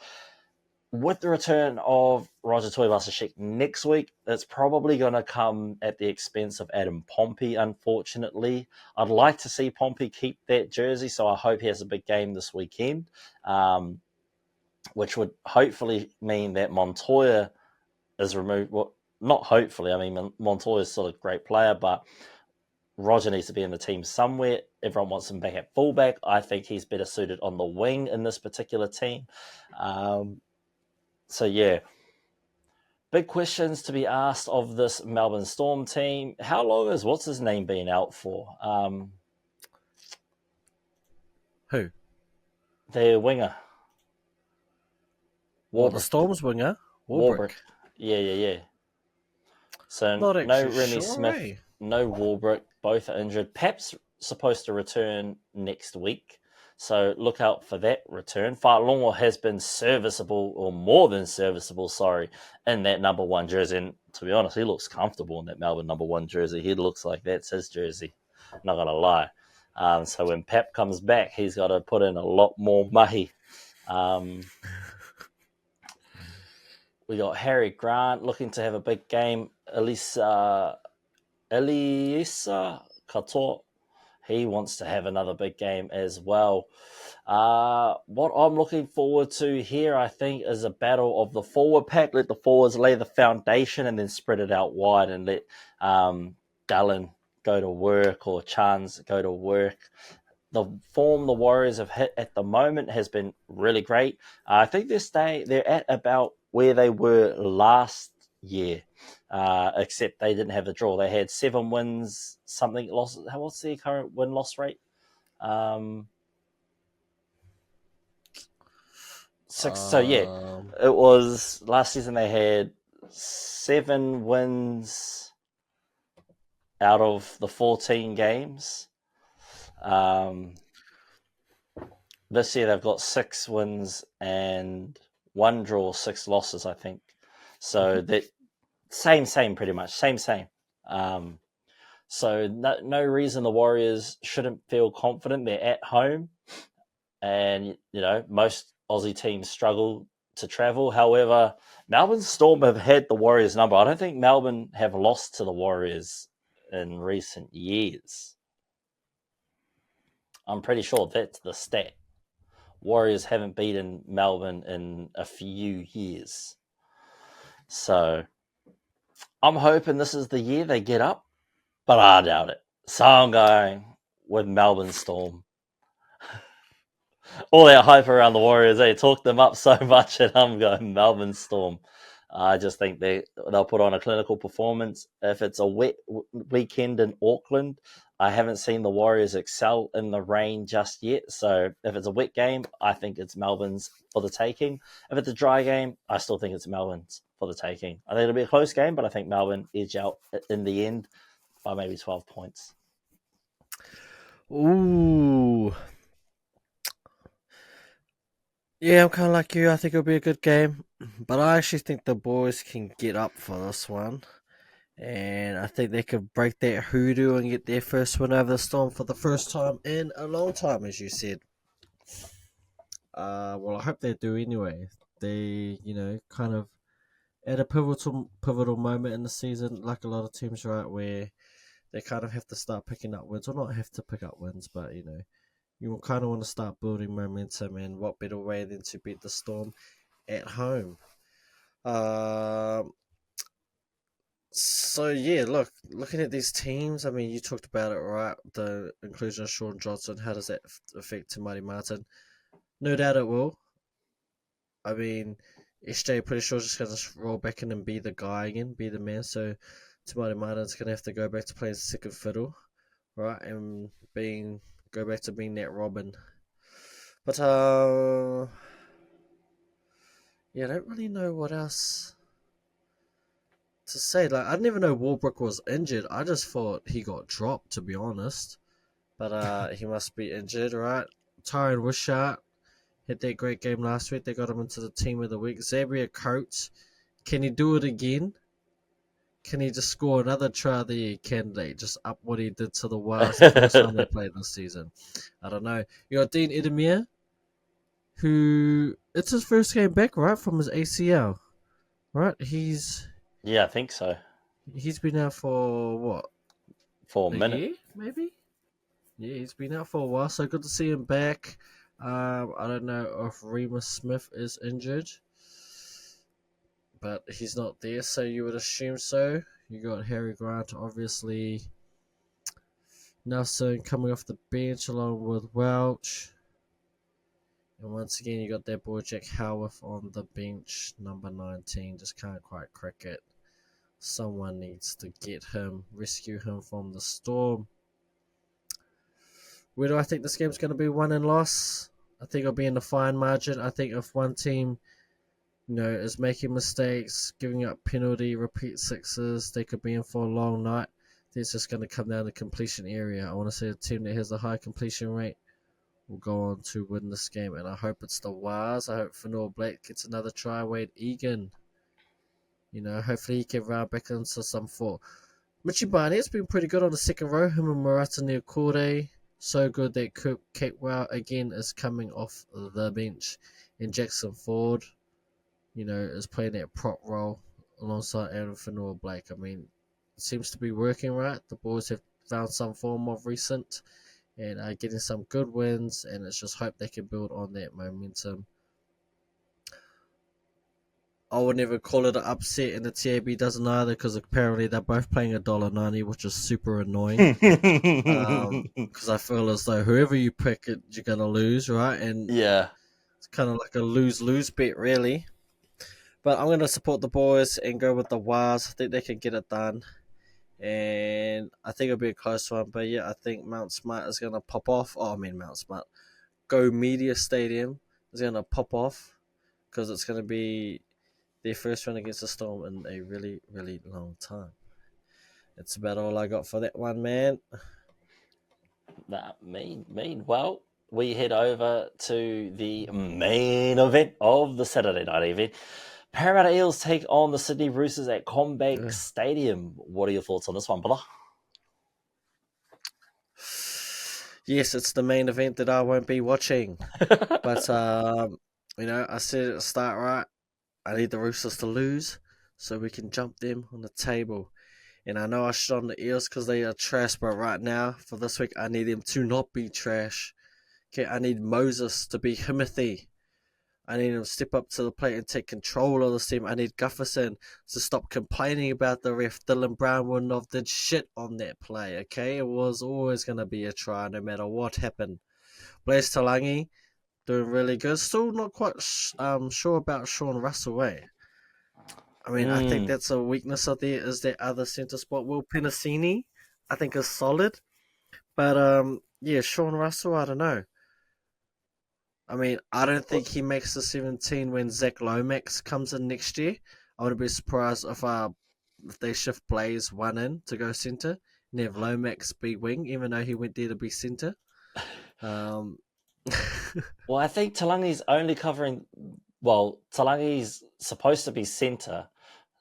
With the return of Roger Tuivasa-Sheck next week, it's probably going to come at the expense of Adam Pompey, unfortunately. I'd like to see Pompey keep that jersey, so I hope he has a big game this weekend, which would hopefully mean that Montoya is removed. Well, not hopefully. I mean, Montoya is still a great player, but Roger needs to be in the team somewhere. Everyone wants him back at fullback. I think he's better suited on the wing in this particular team. So, yeah. Big questions to be asked of this Melbourne Storm team. How long has what's-his-name been out for? Who? Their winger. The Storm's winger? Warbrick. Yeah. So Not no actually Remy sure, Smith, no Warbrick, both are injured. Pep's supposed to return next week, so look out for that return. Fa'alongo has been serviceable, or more than serviceable, in that number 1 jersey. And to be honest, he looks comfortable in that Melbourne number 1 jersey. He looks like that's his jersey, not going to lie. So when Pep comes back, he's got to put in a lot more mahi. We got Harry Grant looking to have a big game. Elisa Katoa, he wants to have another big game as well. What I'm looking forward to here, I think, is a battle of the forward pack. Let the forwards lay the foundation and then spread it out wide and let Dallin go to work or Chance go to work. The form the Warriors have hit at the moment has been really great. I think they're at about where they were last year, except they didn't have the draw. They had 7 wins, something lost. What's their current win-loss rate? 6. So yeah, it was last season they had 7 wins out of the 14 games. This year they've got 6 wins and 1 draw, 6 losses, I think. So that same, pretty much same. So no reason the Warriors shouldn't feel confident. They're at home, and most Aussie teams struggle to travel. However, Melbourne Storm have had the Warriors number. I don't think Melbourne have lost to the Warriors in recent years. I'm pretty sure that's the stat. Warriors haven't beaten Melbourne in a few years. So I'm hoping this is the year they get up, but I doubt it. So I'm going with Melbourne Storm. All that hype around the Warriors, they talk them up so much, and I'm going Melbourne Storm. I just think they'll put on a clinical performance. If it's a wet weekend in Auckland, I haven't seen the Warriors excel in the rain just yet. So if it's a wet game, I think it's Melbourne's for the taking. If it's a dry game, I still think it's Melbourne's for the taking. I think it'll be a close game, but I think Melbourne edge out in the end by maybe 12 points. Ooh. Yeah, I'm kind of like you. I think it'll be a good game. But I actually think the boys can get up for this one. And I think they could break that hoodoo and get their first win over the Storm for the first time in a long time, as you said. Well, I hope they do anyway. They, kind of at a pivotal moment in the season, like a lot of teams, right, where they kind of have to start picking up wins, or not have to pick up wins, but you kind of want to start building momentum, and what better way than to beat the Storm at home? So looking at these teams, I mean, you talked about it, right? The inclusion of Sean Johnson, how does that affect Tamari Martin? No doubt it will. I mean, SJ pretty sure is just gonna roll back in and be the guy again, be the man. So Tamari Martin's gonna have to go back to playing second fiddle, right? And go back to being that Robin. But yeah, I don't really know what else to say. Like, I didn't even know Warbrick was injured. I just thought he got dropped, to be honest. But he must be injured, right? Tyron Wishart had that great game last week. They got him into the team of the week. Xavier Coates, can he do it again? Can he just score another try of the year candidate? Just up what he did to the Wales the first time they played this season. I don't know. You got Dean Edemir, who it's his first game back, right, from his ACL, right? Yeah, I think so. He's been out for what, For a a minute. year, maybe? Yeah, he's been out for a while, so good to see him back. I don't know if Remus Smith is injured, but he's not there, so you would assume so. You got Harry Grant, obviously. Nelson coming off the bench along with Welch. And once again, you got that boy Jack Howarth on the bench, number 19. Just can't quite crack it. Someone needs to get him, rescue him from the storm. Where do I think this game's going to be won and lost? I think it'll be in a fine margin. I think if one team, is making mistakes, giving up penalty, repeat sixes, they could be in for a long night. It's just going to come down to completion area. I want to say a team that has a high completion rate will go on to win this game, and I hope it's the Wars. I hope Fanor Blake gets another try. Wade Egan, hopefully he can round back into some form. Mitchie Barnett's been pretty good on the second row. Him and Murata Niokore. So good that Capewell again is coming off the bench. And Jackson Ford, is playing that prop role alongside Aaron Fanor Blake. I mean, it seems to be working right. The boys have found some form of recent and are getting some good wins, and it's just hope they can build on that momentum. I would never call it an upset, and the TAB doesn't either, because apparently they're both playing $1.90, which is super annoying. Because I feel as though whoever you pick, you're gonna lose, right? And Yeah. it's kind of like a lose-lose bet, really. But I'm gonna support the boys and go with the Wars. I think they can get it done, and I think it'll be a close one. But yeah, I think Mount Smart is gonna pop off. Oh, I mean Mount Smart, Go Media Stadium is gonna pop off because it's gonna be their first win against the Storm in a really, really long time. That's about all I got for that one, man. Well, we head over to the main event of the Saturday night event. Parramatta Eels take on the Sydney Roosters at CommBank Stadium. What are your thoughts on this one, brother? Yes, it's the main event that I won't be watching. But, I said at the start, right, I need the Roosters to lose so we can jump them on the table. And I know I shit on the Eels because they are trash, but right now, for this week, I need them to not be trash. Okay, I need Moses to be Himothy. I need him to step up to the plate and take control of this team. I need Gufferson to stop complaining about the ref. Dylan Brown wouldn't have did shit on that play, okay? It was always going to be a try no matter what happened. Blaise Talangi doing really good. Still not quite sure about Sean Russell, eh? I mean, I think that's a weakness of there is that other centre spot. Will Penasini, I think, is solid. But, yeah, Sean Russell, I don't know. I mean, I don't think he makes the 17 when Zach Lomax comes in next year. I wouldn't be surprised if they shift Blaze one in to go centre and have Lomax be wing, even though he went there to be centre. Well, I think Talangi's only covering. Well, Talangi's supposed to be centre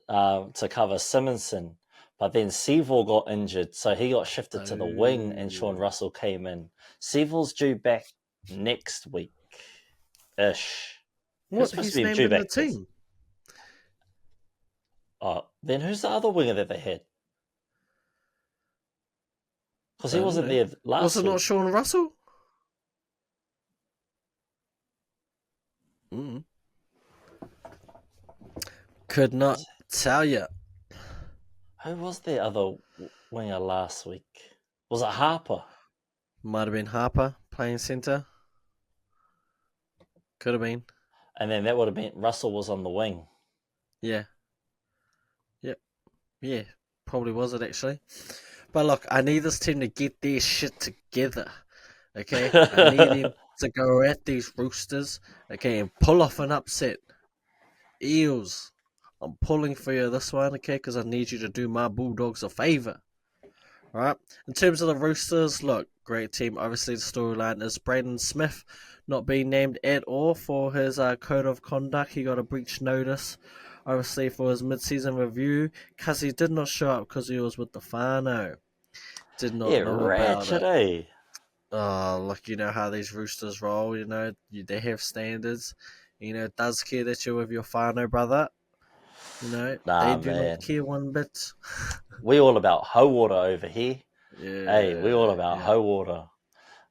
to cover Simonson, but then Seville got injured, so he got shifted to the wing, and Sean Russell came in. Seville's due back next week. Ish. What? He's named in the team. Oh, then who's the other winger that they had? Because he wasn't there last week. Was it not Sean Russell? Could not tell you. Who was the other winger last week? Was it Harper? Might have been Harper playing centre. Could have been. And then that would have been Russell was on the wing. Yeah. Yep. Yeah. Probably was it actually. But look, I need this team to get their shit together. Okay? I need him to go at these Roosters, okay, and pull off an upset. Eels, I'm pulling for you this one, okay, because I need you to do my Bulldogs a favour. Alright? In terms of the Roosters, look, great team. Obviously, the storyline is Braden Smith not being named at all for his code of conduct. He got a breach notice, obviously, for his mid-season review, because he did not show up because he was with the whānau. Did not know about ratchet, it. eh? Oh, look, you know how these Roosters roll, they have standards. It does care that you're with your whānau brother. They Nah, do not man. care one bit. We all about hoe water over here. Yeah, Hey, we all about yeah, hoe water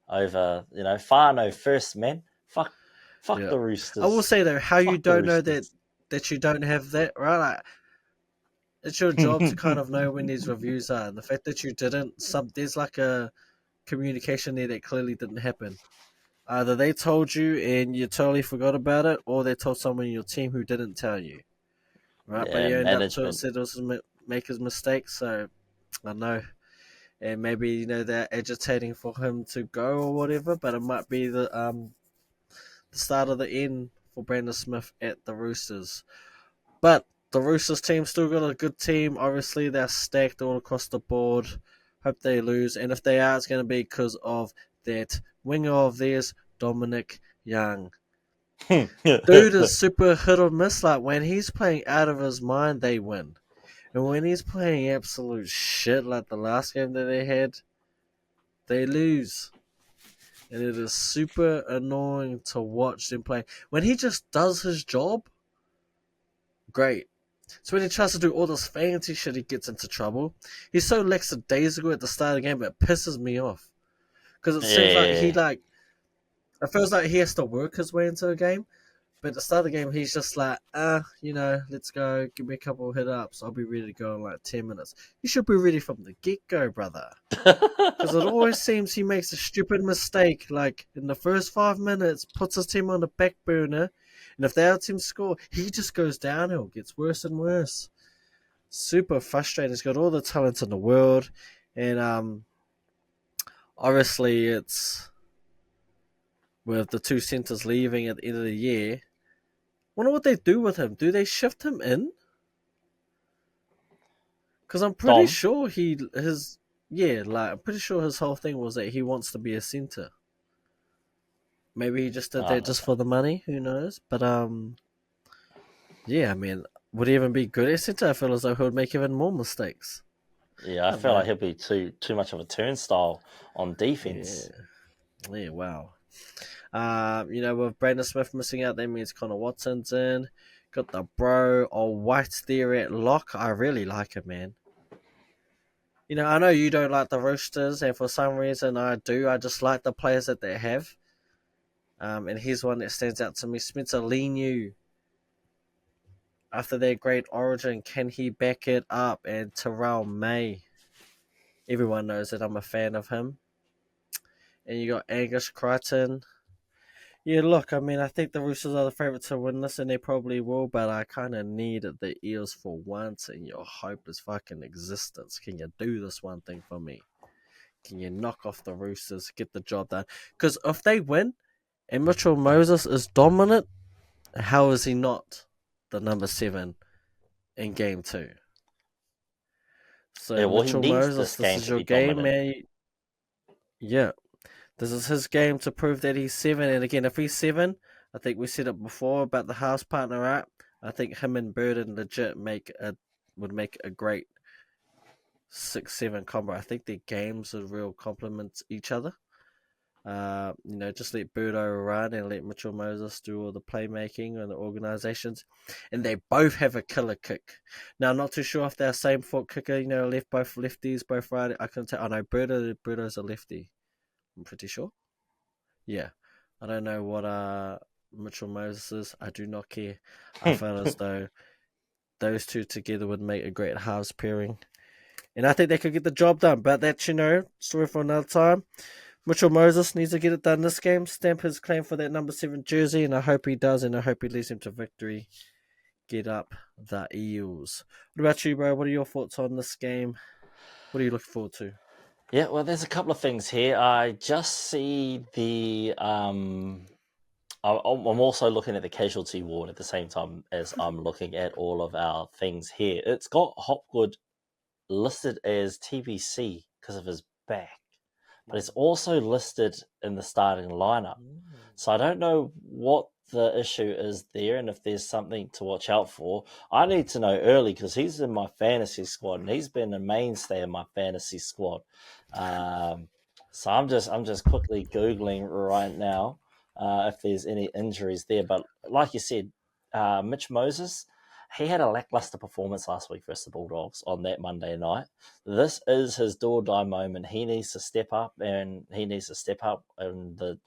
over, whānau first, man. Fuck yeah. the I will Roosters. say though, how you Fuck the don't know that Roosters. you don't have that, right? Like, it's your job to kind of know when these reviews are. And the fact that you didn't, there's like a communication there that clearly didn't happen. Either they told you and you totally forgot about it, or they told someone in your team who didn't tell you. Right, but Yeah, he owned up to it, management. said it was make his mistake. So I know, and maybe they're agitating for him to go or whatever. But it might be the start of the end for Brandon Smith at the Roosters. But the Roosters team still got a good team. Obviously, they're stacked all across the board. Hope they lose, and if they are, it's going to be because of that winger of theirs, Dominic Young. Dude is super hit or miss. Like when he's playing out of his mind, they win. And when he's playing absolute shit like the last game that they had, they lose. And it is super annoying to watch them play. When he just does his job, great. So when he tries to do all this fancy shit, he gets into trouble. He's so lackadaisical at the start of the game, it pisses me off. Because it seems like Yeah. it feels like he has to work his way into a game. But at the start of the game, he's just like, let's go, give me a couple of hit ups. I'll be ready to go in like 10 minutes. You should be ready from the get go, brother. Because it always seems he makes a stupid mistake, like in the first 5 minutes, puts his team on the back burner, and if the other team score, he just goes downhill, gets worse and worse. Super frustrating. He's got all the talent in the world, and obviously it's with the two centers leaving at the end of the year. Wonder what they do with him. Do they shift him in? Because I'm pretty Dom. sure I'm pretty sure his whole thing was that he wants to be a center. Maybe he just did I that don't just for the money. Who knows? But yeah. I mean, would he even be good at center? I feel as though he would make even more mistakes. Yeah, I I don't feel know. like he'll be too much of a turnstile on Yeah. defense. Yeah. Wow. With Brandon Smith missing out, that means Connor Watson's in. Got the bro or White there at lock. I really like him, man. I know you don't like the Roosters, and for some reason I do. I just like the players that they have. And here's one that stands out to me: Spencer Leniu. After their great origin, can he back it up? And Terrell May. Everyone knows that I'm a fan of him. And you got Angus Crichton. Yeah, look, I mean, I think the Roosters are the favourite to win this, and they probably will, but I kind of need the Eels for once in your hopeless fucking existence. Can you do this one thing for me? Can you knock off the Roosters, get the job done? Because if they win and Mitchell Moses is dominant, how is he not the number 7 in game 2? So Yeah, well, he Mitchell needs Moses, this this game is to your be game, dominant. man. Yeah, this is his game to prove that he's 7. And again, if he's 7, I think we said it before about the house partner app. I think him and Burden legit would make a great 6-7 combo. I think their games would real complement each other. Just let Birdo run and let Mitchell Moses do all the playmaking and the organizations. And they both have a killer kick. Now, I'm not too sure if they're the same foot kicker, both lefties, both right. I couldn't tell. I know Birdo's a lefty. I'm pretty sure. Yeah. I don't know what Mitchell Moses is. I do not care. I felt as though those two together would make a great halves pairing. And I think they could get the job done. But that's, story for another time. Mitchell Moses needs to get it done this game, stamp his claim for that number 7 jersey, and I hope he does, and I hope he leads him to victory. Get up the Eels. What about you, bro? What are your thoughts on this game? What are you looking forward to? Yeah, well, there's a couple of things here. I just see the. I'm also looking at the casualty ward at the same time as I'm looking at all of our things here. It's got Hopgood listed as TBC because of his back, but it's also listed in the starting lineup. So I don't know what the issue is there and if there's something to watch out for. I need to know early because he's in my fantasy squad and he's been a mainstay in my fantasy squad. So I'm just quickly googling right now if there's any injuries there. But like you said, Mitch Moses, he had a lackluster performance last week versus the Bulldogs on that Monday night. This is his do or die moment. He needs to step up, and he needs to step up, and the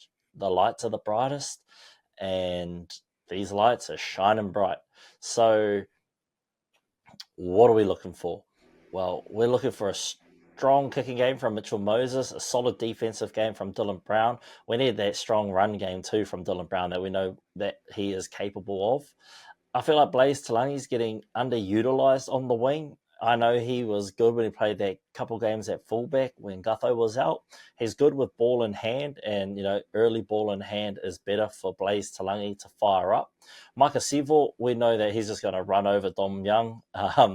lights are the brightest, and these lights are shining bright. So, what are we looking for? Well, we're looking for a strong kicking game from Mitchell Moses, a solid defensive game from Dylan Brown. We need that strong run game too from Dylan Brown that we know that he is capable of. I feel like Blaze Talangi's getting underutilized on the wing. I know he was good when he played that couple games at fullback when Gutho was out. He's good with ball in hand, and early ball in hand is better for Blaze Talangi to fire up. Micah Seville, we know that he's just going to run over Dom Young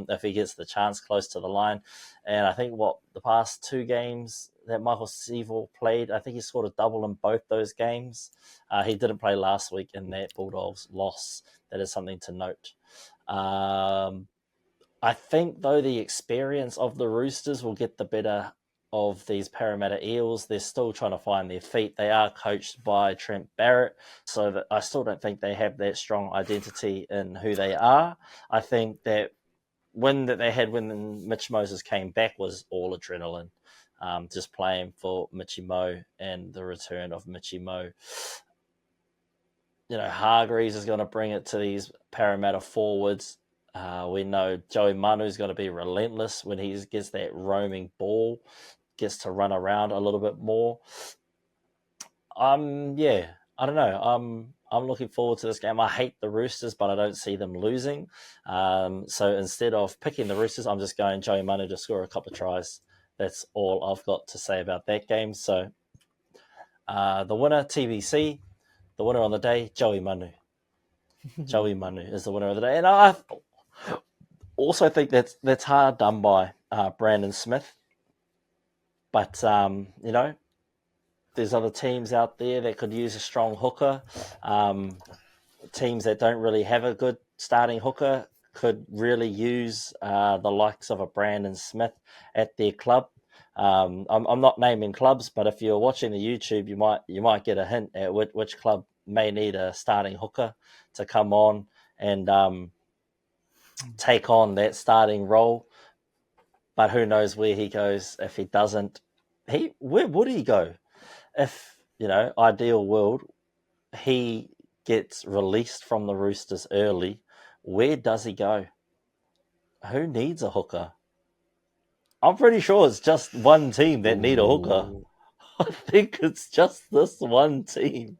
if he gets the chance close to the line. And I think the past 2 games that Michael Seville played, I think he scored a double in both those games. He didn't play last week in that Bulldogs loss. That is something to note. I think, though, the experience of the Roosters will get the better of these Parramatta Eels. They're still trying to find their feet. They are coached by Trent Barrett, so that I still don't think they have that strong identity in who they are. I think that win that they had when Mitch Moses came back was all adrenaline. Just playing for Mitchy Mo and the return of Mitchy Mo. Hargreaves is going to bring it to these Parramatta forwards. We know Joey Manu is going to be relentless when he gets that roaming ball, gets to run around a little bit more. I don't know. I'm looking forward to this game. I hate the Roosters, but I don't see them losing. So instead of picking the Roosters, I'm just going Joey Manu to score a couple of tries. That's all I've got to say about that game. So the winner, TBC. The winner on the day, Joey Manu. Joey Manu is the winner of the day. And I also think that's hard done by Brandon Smith. But, there's other teams out there that could use a strong hooker. Teams that don't really have a good starting hooker could really use the likes of a Brandon Smith at their club. I'm not naming clubs, but if you're watching the YouTube, you might get a hint at which club may need a starting hooker to come on and take on that starting role. But who knows where he goes if he doesn't. Where would he go? If, ideal world, he gets released from the Roosters early, where does he go? Who needs a hooker? I'm pretty sure it's just one team that need a hooker. I think it's just this one team.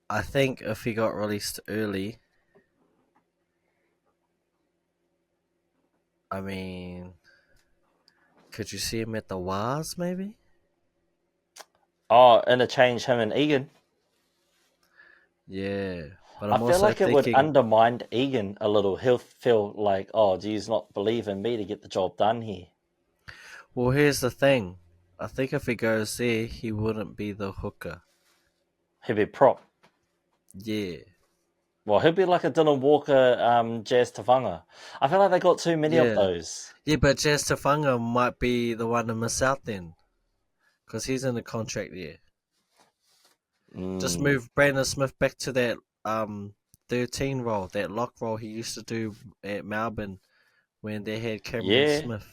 I think if he got released early, I mean, could you see him at the Wars maybe? Oh, interchange him and Egan. Yeah, but I I'm feel also like it would thinking, undermine Egan a little. He'll feel like, oh, do you not believe in me to get the job done here? well, here's the thing. I think if he goes there, he wouldn't be the hooker. He'll be prop. Yeah. Well, he'll be like a Dylan Walker, Jazz Tavanga. I feel like they got too many of Yeah. those. Yeah, but Jazz Tafanga might be the one to miss out then. Because he's in the contract year. Just move Brandon Smith back to that 13 role, that lock role he used to do at Melbourne when they had Cameron Yeah, Smith.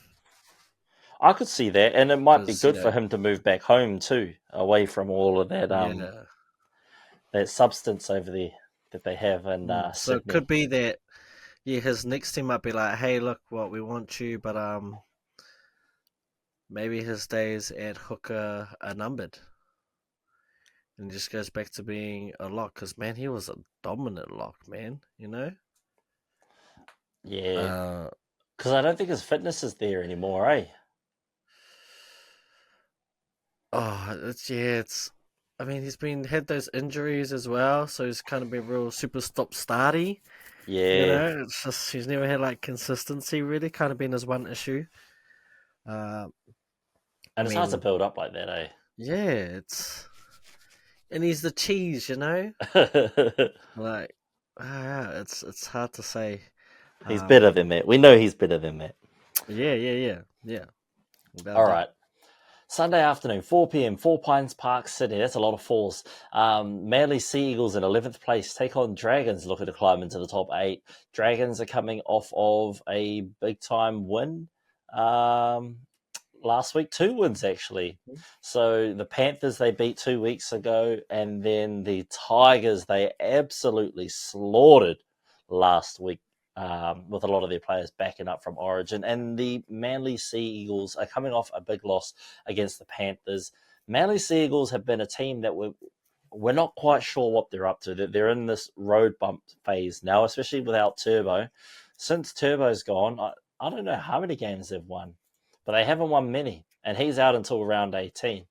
I could see that, and it might be Because, good for him to move back home too, away from all of that yeah. that substance over there that they have in So it Sydney. could be that Yeah, his next team might be like, hey, look, what we want you, but maybe his days at hooker are numbered, and he just goes back to being a lock. Because man, he was a dominant lock, man. You know. Yeah, Uh, because I don't think his fitness is there anymore, eh? it's. I mean, he's been had those injuries as well, so he's kind of been real super stop starty. You Yeah, know, it's just he's never had like consistency. Really, kind of been his one issue. Uh, I and it's hard to mean, build up like that, eh? yeah, it's and he's the cheese. You know, like it's hard to say. He's better Um, than that. We know he's better than that. yeah, without a All doubt. right. Sunday afternoon, 4 p.m., Four Pines Park, Sydney. That's a lot of fours. Manly Sea Eagles in 11th place take on Dragons, looking to climb into the top 8. Dragons are coming off of a big-time win last week. 2 wins, actually. So the Panthers, they beat 2 weeks ago, and then the Tigers, they absolutely slaughtered last week. With a lot of their players backing up from Origin. And the Manly Sea Eagles are coming off a big loss against the Panthers. Manly Sea Eagles have been a team that we're not quite sure what they're up to. They're in this road bump phase now, especially without Turbo. Since Turbo's gone, I don't know how many games they've won, but they haven't won many, and he's out until round 18.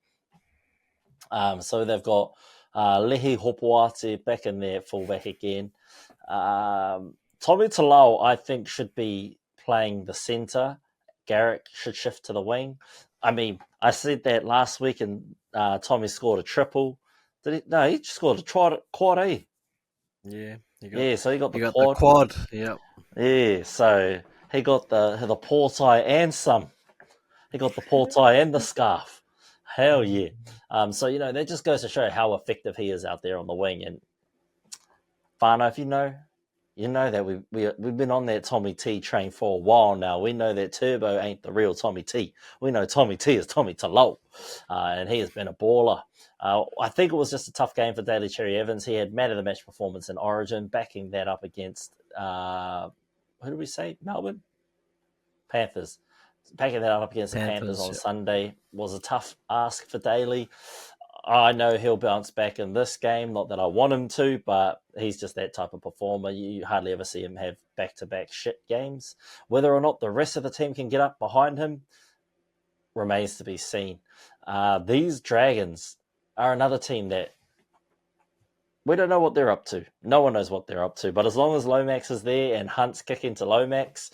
So they've got Lehi Hopoate back in there, fullback again. Tommy Talau, I think, should be playing the centre. Garrick should shift to the wing. I mean, I said that last week, and Tommy scored a triple. Did he? No, he just scored a quad, eh? Yeah, Yeah, so he got the you got the quad. quad. Yep. Yeah, so he got the paw tie and some. He got the paw tie and the scarf. Hell yeah. So, that just goes to show how effective he is out there on the wing. And Fano, if you know that we've been on that Tommy T train for a while now. We know that Turbo ain't the real Tommy T. We know Tommy T is Tommy Talo, and he has been a baller. I think it was just a tough game for Daly Cherry Evans. He had man of the match performance in Origin, backing that up against who did we say? Melbourne Panthers. Backing that up against the Panthers Panthers. on Yep. Sunday was a tough ask for Daly. I know he'll bounce back in this game. Not that I want him to, but he's just that type of performer. You hardly ever see him have back-to-back shit games. Whether or not the rest of the team can get up behind him remains to be seen. These Dragons are another team that we don't know what they're up to. No one knows what they're up to. But as long as Lomax is there and Hunt's kicking to Lomax,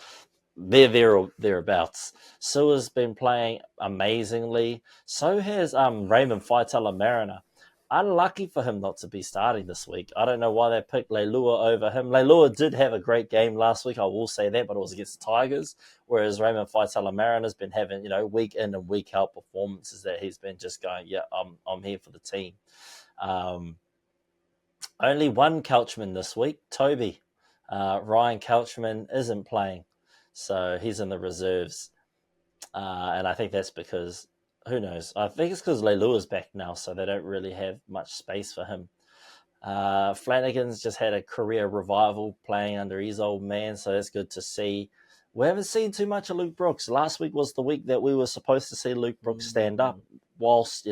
they're there or thereabouts. Sua's been playing amazingly. So has Raymond Faitala Mariner. Unlucky for him not to be starting this week. I don't know why they picked Leilua over him. Leilua did have a great game last week, I will say that, but it was against the Tigers. Whereas Raymond Faitala Mariner's been having, week in and week out performances that he's been just going, yeah, I'm here for the team. Only one Couchman this week, Toby. Ryan Couchman isn't playing, so he's in the reserves. And I think that's because, who knows? I think it's because Leilua's back now, so they don't really have much space for him. Flanagan's just had a career revival playing under his old man, so that's good to see. We haven't seen too much of Luke Brooks. Last week was the week that we were supposed to see Luke Brooks stand up whilst,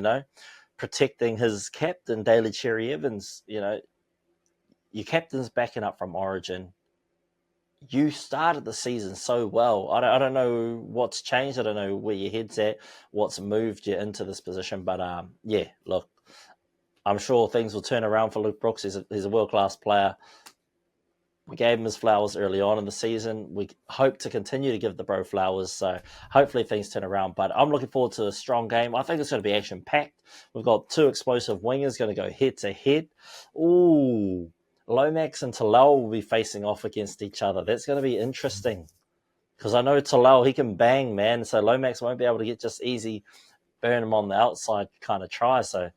protecting his captain, Daly Cherry Evans. Your captain's backing up from Origin. You started the season so well. I don't know what's changed. I don't know where your head's at, what's moved you into this position. But yeah, look, I'm sure things will turn around for Luke Brooks. He's a world-class player. We gave him his flowers early on in the season. We hope to continue to give the bro flowers. So hopefully things turn around. But I'm looking forward to a strong game. I think it's going to be action-packed. We've got two explosive wingers going to go head-to-head. Ooh. Lomax and Talal will be facing off against each other. That's going to be interesting because I know Talal, he can bang, man. So Lomax won't be able to get just easy burn him on the outside kind of try. So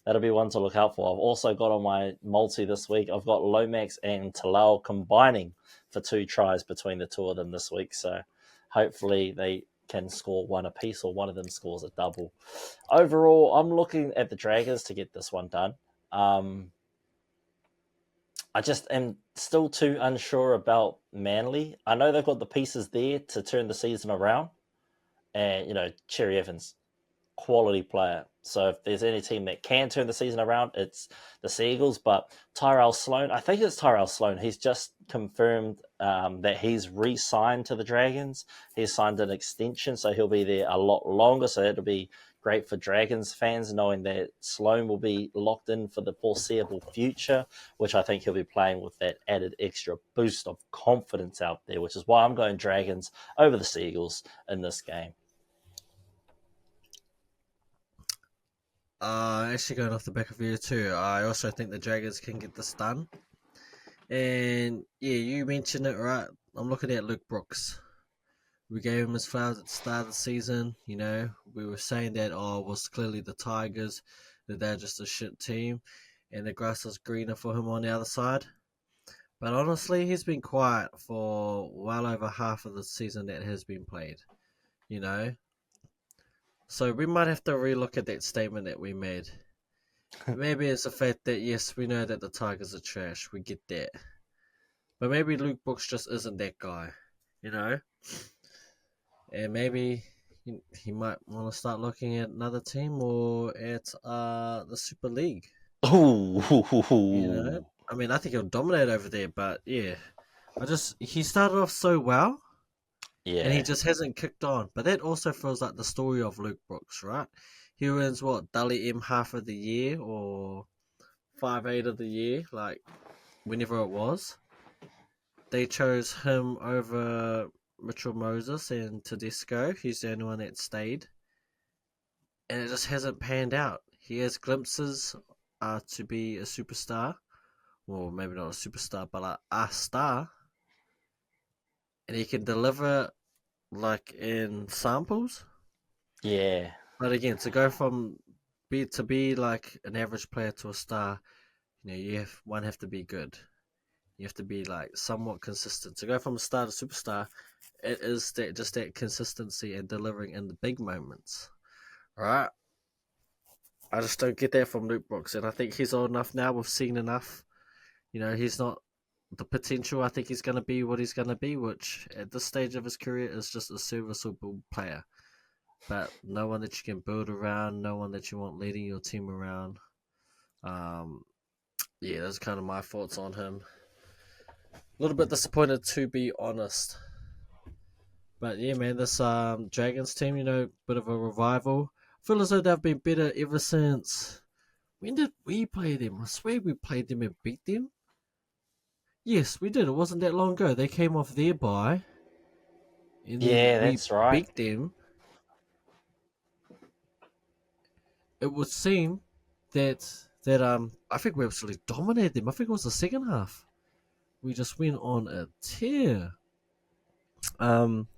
that'll be one to look out for. I've also got on my multi this week, I've got Lomax and Talal combining for 2 tries between the two of them this week. So hopefully they can score one apiece or one of them scores a double. Overall, I'm looking at the Dragons to get this one done. I just am still too unsure about Manly. I know they've got the pieces there to turn the season around, and Cherry Evans, quality player. So if there's any team that can turn the season around, it's the Seagulls. But Tyrell Sloan, I think it's Tyrell Sloan. He's just confirmed that he's re-signed to the Dragons. He's signed an extension, so he'll be there a lot longer. So that'll be great for Dragons fans, knowing that Sloan will be locked in for the foreseeable future, which I think he'll be playing with that added extra boost of confidence out there, which is why I'm going Dragons over the Seagulls in this game. Actually, going off the back of you too, I also think the Dragons can get this done. And yeah, you mentioned it right. I'm looking at Luke Brooks. We gave him his flowers at the start of the season. We were saying that it was clearly the Tigers, that they're just a shit team, and the grass is greener for him on the other side. But honestly, he's been quiet for well over half of the season that has been played. You know, so we might have to relook at that statement that we made. Maybe it's the fact that yes, we know that the Tigers are trash. We get that, but maybe Luke Brooks just isn't that guy. You know. And maybe he might want to start looking at another team or at the Super League. Ooh. I mean, I think he'll dominate over there, but yeah, he started off so well, and he Yeah. just hasn't kicked on. But that also feels like the story of Luke Brooks, right? He wins what Dally M half of the year or 5-8 of the year, like whenever it was. They chose him over Mitchell Moses and Tedesco. He's the only one that stayed. And it just hasn't panned out. He has glimpses to be a superstar. Well, maybe not a superstar, but like a star. And he can deliver like in samples. Yeah. But again, to go from be like an average player to a star, have to be good. You have to be like somewhat consistent. To go from a star to superstar, it is that consistency and delivering in the big moments. Right? I just don't get that from Luke Brooks, and I think he's old enough now. We've seen enough. He's not the potential. I think he's going to be what he's going to be, which at this stage of his career is just a serviceable player, but no one that you can build around, no one that you want leading your team around. Yeah, that's kind of my thoughts on him. A little bit disappointed, to be honest. But yeah, man, this Dragons team, bit of a revival. I feel as though they've been better ever since. When did we play them? I swear we played them and beat them. Yes, we did. It wasn't that long ago. They came off their bye, and then Yeah, we that's right. beat them. It would seem that I think we absolutely dominated them. I think it was the second half. We just went on a tear. Um,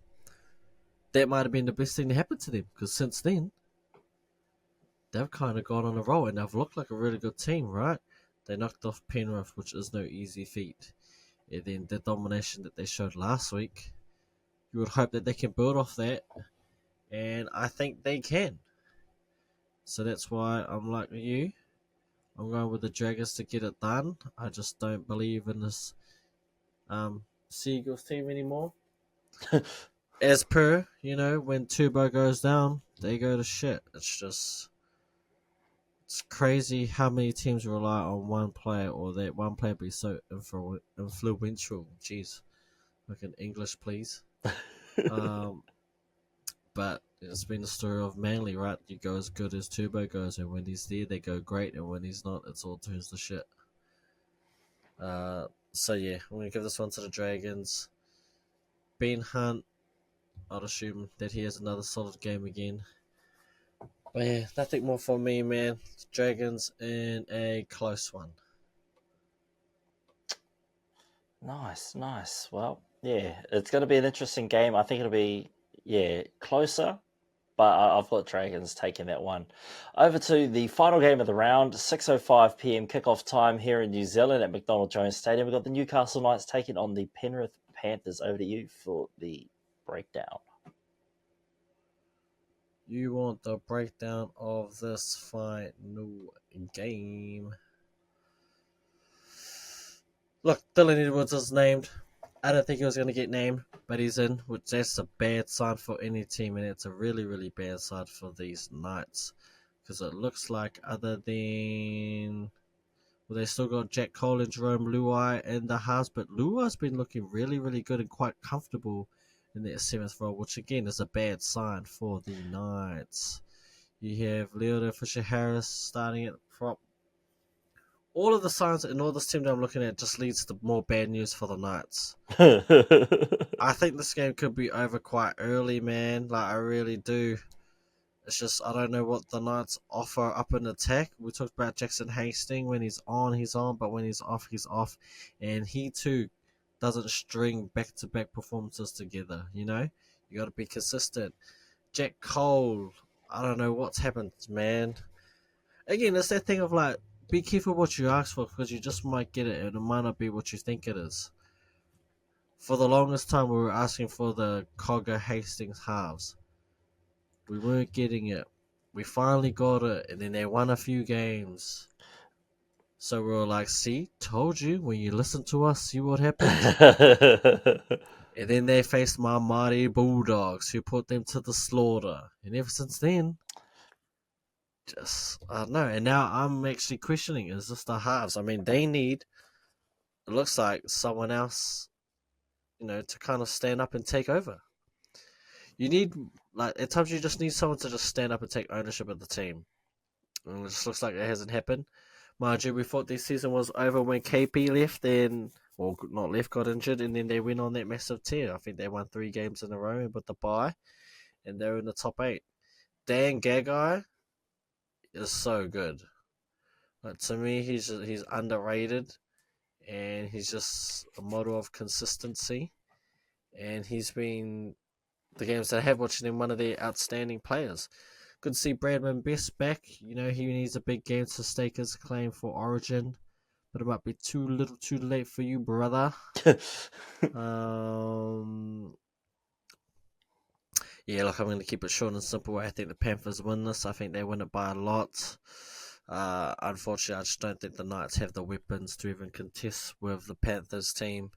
that might have been the best thing to happen to them because since then they've kind of gone on a roll and they've looked like a really good team, right? They knocked off Penrith, which is no easy feat. And then the domination that they showed last week, you would hope that they can build off that, and I think they can. So that's why I'm like you. I'm going with the Dragons to get it done. I just don't believe in this Seagulls team anymore. As per, when Turbo goes down, they go to shit. It's crazy how many teams rely on one player or that one player be so influential. Jeez, look in English, please. Um, but it's been the story of Manly, right? You go as good as Turbo goes, and when he's there, they go great, and when he's not, it's all turns to shit. So yeah, I'm gonna give this one to the Dragons. Ben Hunt, I'd assume that he has another solid game again. But yeah, nothing more from me, man. Dragons in a close one. Nice, nice. Well, yeah, it's going to be an interesting game. I think it'll be, closer, but I've got Dragons taking that one. Over to the final game of the round, 6:05 p.m. kickoff time here in New Zealand at McDonald Jones Stadium. We've got the Newcastle Knights taking on the Penrith Panthers. Over to you for the breakdown. You want the breakdown of this final game? Look, Dylan Edwards is named. I don't think he was going to get named, but he's in, which that's a bad sign for any team, and it's a really, really bad sign for these Knights. Because it looks like other than... Well, they still got Jack Cole and Jerome Luai in the house, but Luai's been looking really, really good and quite comfortable in that 7th role, which again is a bad sign for the Knights. You have Leota Fisher-Harris starting at prop. All of the signs in all this team that I'm looking at just leads to more bad news for the Knights. I think this game could be over quite early, man. Like, I really do. It's just, I don't know what the Knights offer up in attack. We talked about Jackson Hastings. When he's on, but when he's off, he's off. And he, too, doesn't string back-to-back performances together, you know? You got to be consistent. Jack Cole, I don't know what's happened, man. Again, it's that thing of, like, be careful what you ask for, because you just might get it, and it might not be what you think it is. For the longest time, we were asking for the Cogger Hastings halves. We weren't getting it. We finally got it, and then they won a few games. So we were like, see, told you, when you listen to us, see what happens. And then they faced my mighty Bulldogs, who put them to the slaughter. And ever since then, just, I don't know. And now I'm actually questioning, is this the halves? I mean, they need, it looks like, someone else, you know, to kind of stand up and take over. You need, like, at times you just need someone to just stand up and take ownership of the team. And it just looks like it hasn't happened. Mind you, we thought this season was over when KP left, and, well, not left, got injured, and then they went on that massive tear. I think they won 3 games in a row with the bye, and they're in the top 8. Dan Gagai is so good. Like, to me, he's underrated, and he's just a model of consistency. And he's been, the games that I have watched him, one of their outstanding players. Good to see Bradman Best back. You know, he needs a big game to stake his claim for Origin, but it might be too little too late for you, brother. Yeah, look, I'm going to keep it short and simple. I think the Panthers win this. I think they win it by a lot. Unfortunately, I just don't think the Knights have the weapons to even contest with the Panthers team.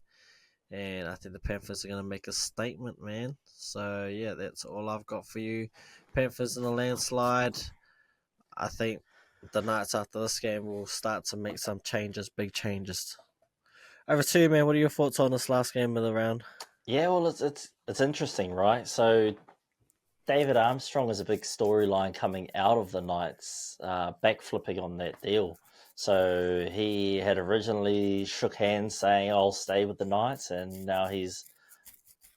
And I think the Panthers are going to make a statement, man. So, yeah, that's all I've got for you. Panthers in a landslide. I think the Knights after this game will start to make some changes, big changes. Over to you, man. What are your thoughts on this last game of the round? Yeah, well, it's interesting, right? So David Armstrong is a big storyline coming out of the Knights, backflipping on that deal. So he had originally shook hands saying, I'll stay with the Knights, and now he's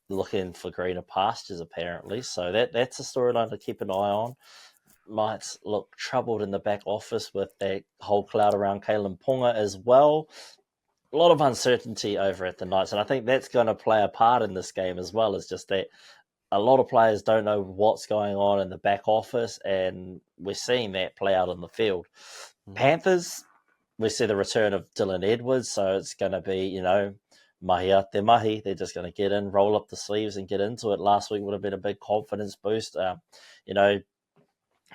looking for greener pastures, apparently. So that's a storyline to keep an eye on. Knights look troubled in the back office with that whole cloud around Kalen Ponga as well. A lot of uncertainty over at the Knights, and I think that's going to play a part in this game as well. It's just that a lot of players don't know what's going on in the back office, and we're seeing that play out on the field. Panthers, we see the return of Dylan Edwards, so it's going to be, you know, mahi ate mahi. They're just going to get in, roll up the sleeves and get into it. Last week would have been a big confidence boost. You know,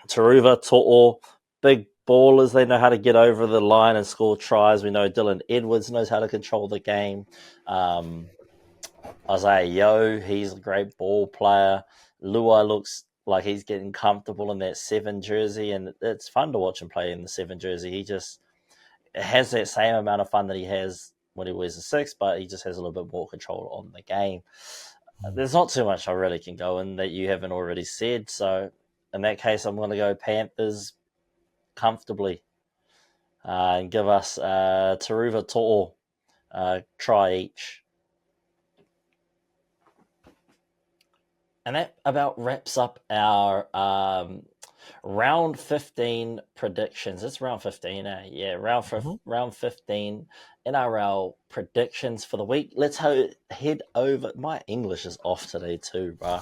Taruva, To'o, big ballers. They know how to get over the line and score tries. We know Dylan Edwards knows how to control the game. Isaiah Yeo, he's a great ball player. Luai looks like he's getting comfortable in that 7 jersey, and it's fun to watch him play in the 7 jersey. He just has that same amount of fun that he has when he wears a 6, but he just has a little bit more control on the game. There's not too much I really can go in that you haven't already said, so in that case, I'm going to go Panthers comfortably and give us Taruva To'o try each. And that about wraps up our round 15 predictions. It's round 15, eh? Yeah, round 15 NRL predictions for the week. Let's head over. My English is off today too, bro.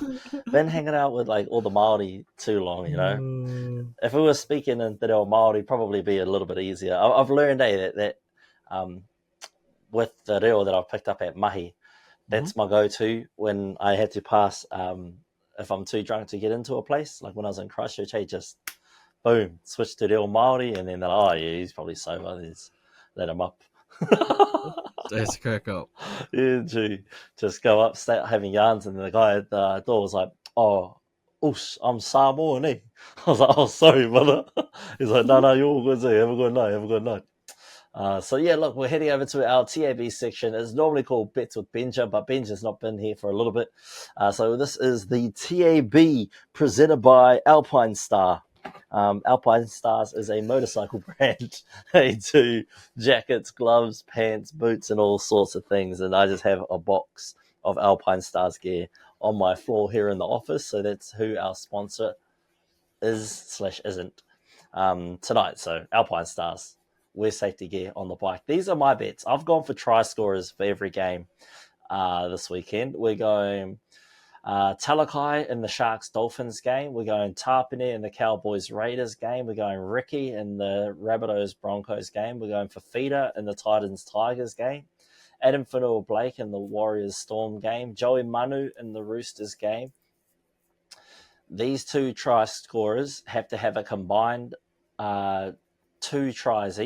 Been hanging out with like all the Māori too long, you know. If we were speaking in Te Reo Māori, probably be a little bit easier. I've learned that with the reo that I've picked up at Mahi, that's my go-to when I had to pass. If I'm too drunk to get into a place, like when I was in Christchurch, hey, just boom, switch to reo Māori, and then they're like, oh yeah, he's probably sober. Let's let him up. It's a crack up. And to just go up, start having yarns, and the guy at the door was like, "Oh, oosh, I'm Samoan, eh?" I was like, "Oh, sorry, brother." He's like, "No, you're all good, eh? Have a good night, have a good night." So yeah, look, we're heading over to our TAB section. It's normally called Bets with Benja, but Benja's not been here for a little bit. So this is the TAB presented by Alpine Star. Alpine Stars is a motorcycle brand. They do jackets, gloves, pants, boots, and all sorts of things. And I just have a box of Alpine Stars gear on my floor here in the office. So that's who our sponsor is/isn't tonight. So Alpine Stars, wear safety gear on the bike. These are my bets. I've gone for try scorers for every game this weekend. We're going Talakai in the Sharks Dolphins game. We're going Tarpane in the Cowboys Raiders game. We're going Ricky in the Rabbitohs Broncos game. We're going Fafita in the Titans Tigers game. Adam Fanua Blake in the Warriors Storm game. Joey Manu in the Roosters game. These two try scorers have to have a combined two tries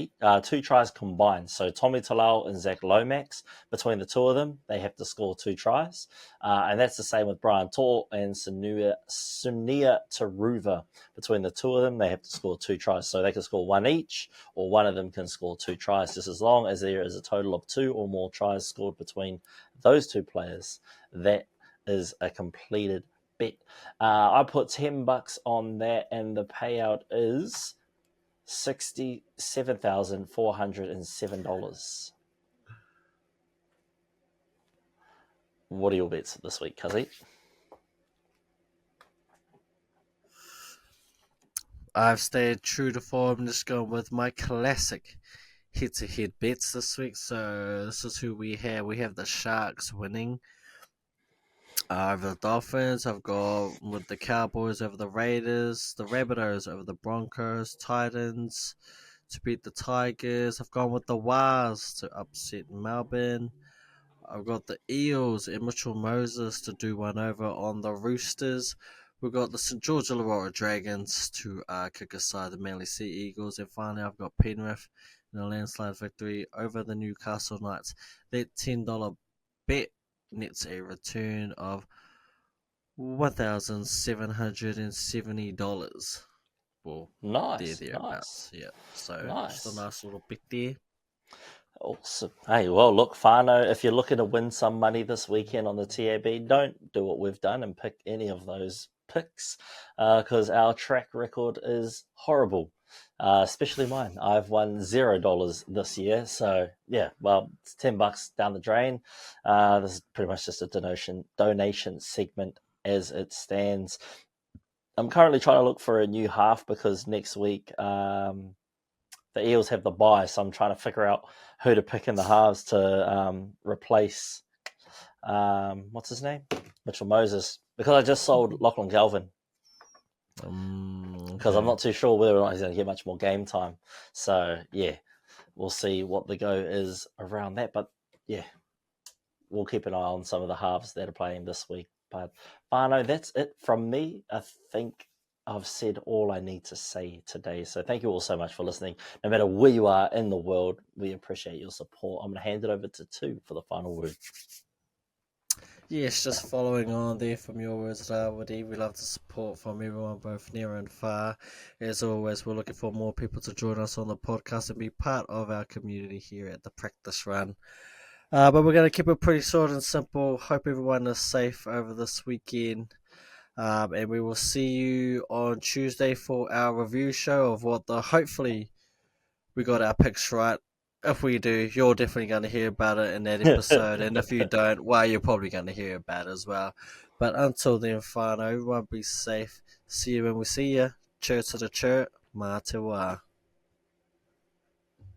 combined. So Tommy Talau and Zach Lomax, between the two of them, they have to score 2 tries. And that's the same with Brian Tor and Sunia Taruva. Between the two of them, they have to score 2 tries. So they can score 1 each, or one of them can score 2 tries, just as long as there is a total of 2 or more tries scored between those two players. That is a completed bet. I put $10 on that, and the payout is $67,407. What are your bets this week, Cuzzy? I've stayed true to form, just going with my classic head-to-head bets this week. So this is who we have. We have the Sharks winning over the Dolphins. I've got with the Cowboys over the Raiders, the Rabbitohs over the Broncos, Titans to beat the Tigers. I've gone with the Wars to upset Melbourne. I've got the Eels and Mitchell Moses to do one over on the Roosters. We've got the St George Illawarra Dragons to kick aside the Manly Sea Eagles. And finally, I've got Penrith in a landslide victory over the Newcastle Knights. That $10 bet nets a return of $1,770. Well, Nice. thereabouts. Yeah. So nice. just a nice little bet there. Awesome. Hey, well, look, Fano, if you're looking to win some money this weekend on the TAB, don't do what we've done and pick any of those picks, because our track record is horrible, especially mine. I've won $0 this year. So, yeah, well, it's $10 down the drain. This is pretty much just a donation segment as it stands. I'm currently trying to look for a new half because next week the Eels have the bye, so I'm trying to figure out who to pick in the halves to replace what's his name? Mitchell Moses, because I just sold Lachlan Galvin. Because I'm not too sure whether or not he's going to get much more game time. So, yeah, we'll see what the go is around that. But, yeah, we'll keep an eye on some of the halves that are playing this week. But, Fano, that's it from me. I think I've said all I need to say today. So thank you all so much for listening. No matter where you are in the world, we appreciate your support. I'm going to hand it over to Tu for the final word. Yes, just following on there from your words, Rawiri. We love the support from everyone, both near and far. As always, we're looking for more people to join us on the podcast and be part of our community here at the Practice Run. But we're going to keep it pretty short and simple. Hope everyone is safe over this weekend. And we will see you on Tuesday for our review show of hopefully we got our picks right. If we do, you're definitely going to hear about it in that episode. And if you don't, well, you're probably going to hear about it as well. But until then, whānau, everyone be safe. See you when we see you. Cheer to the church. Mā te wā.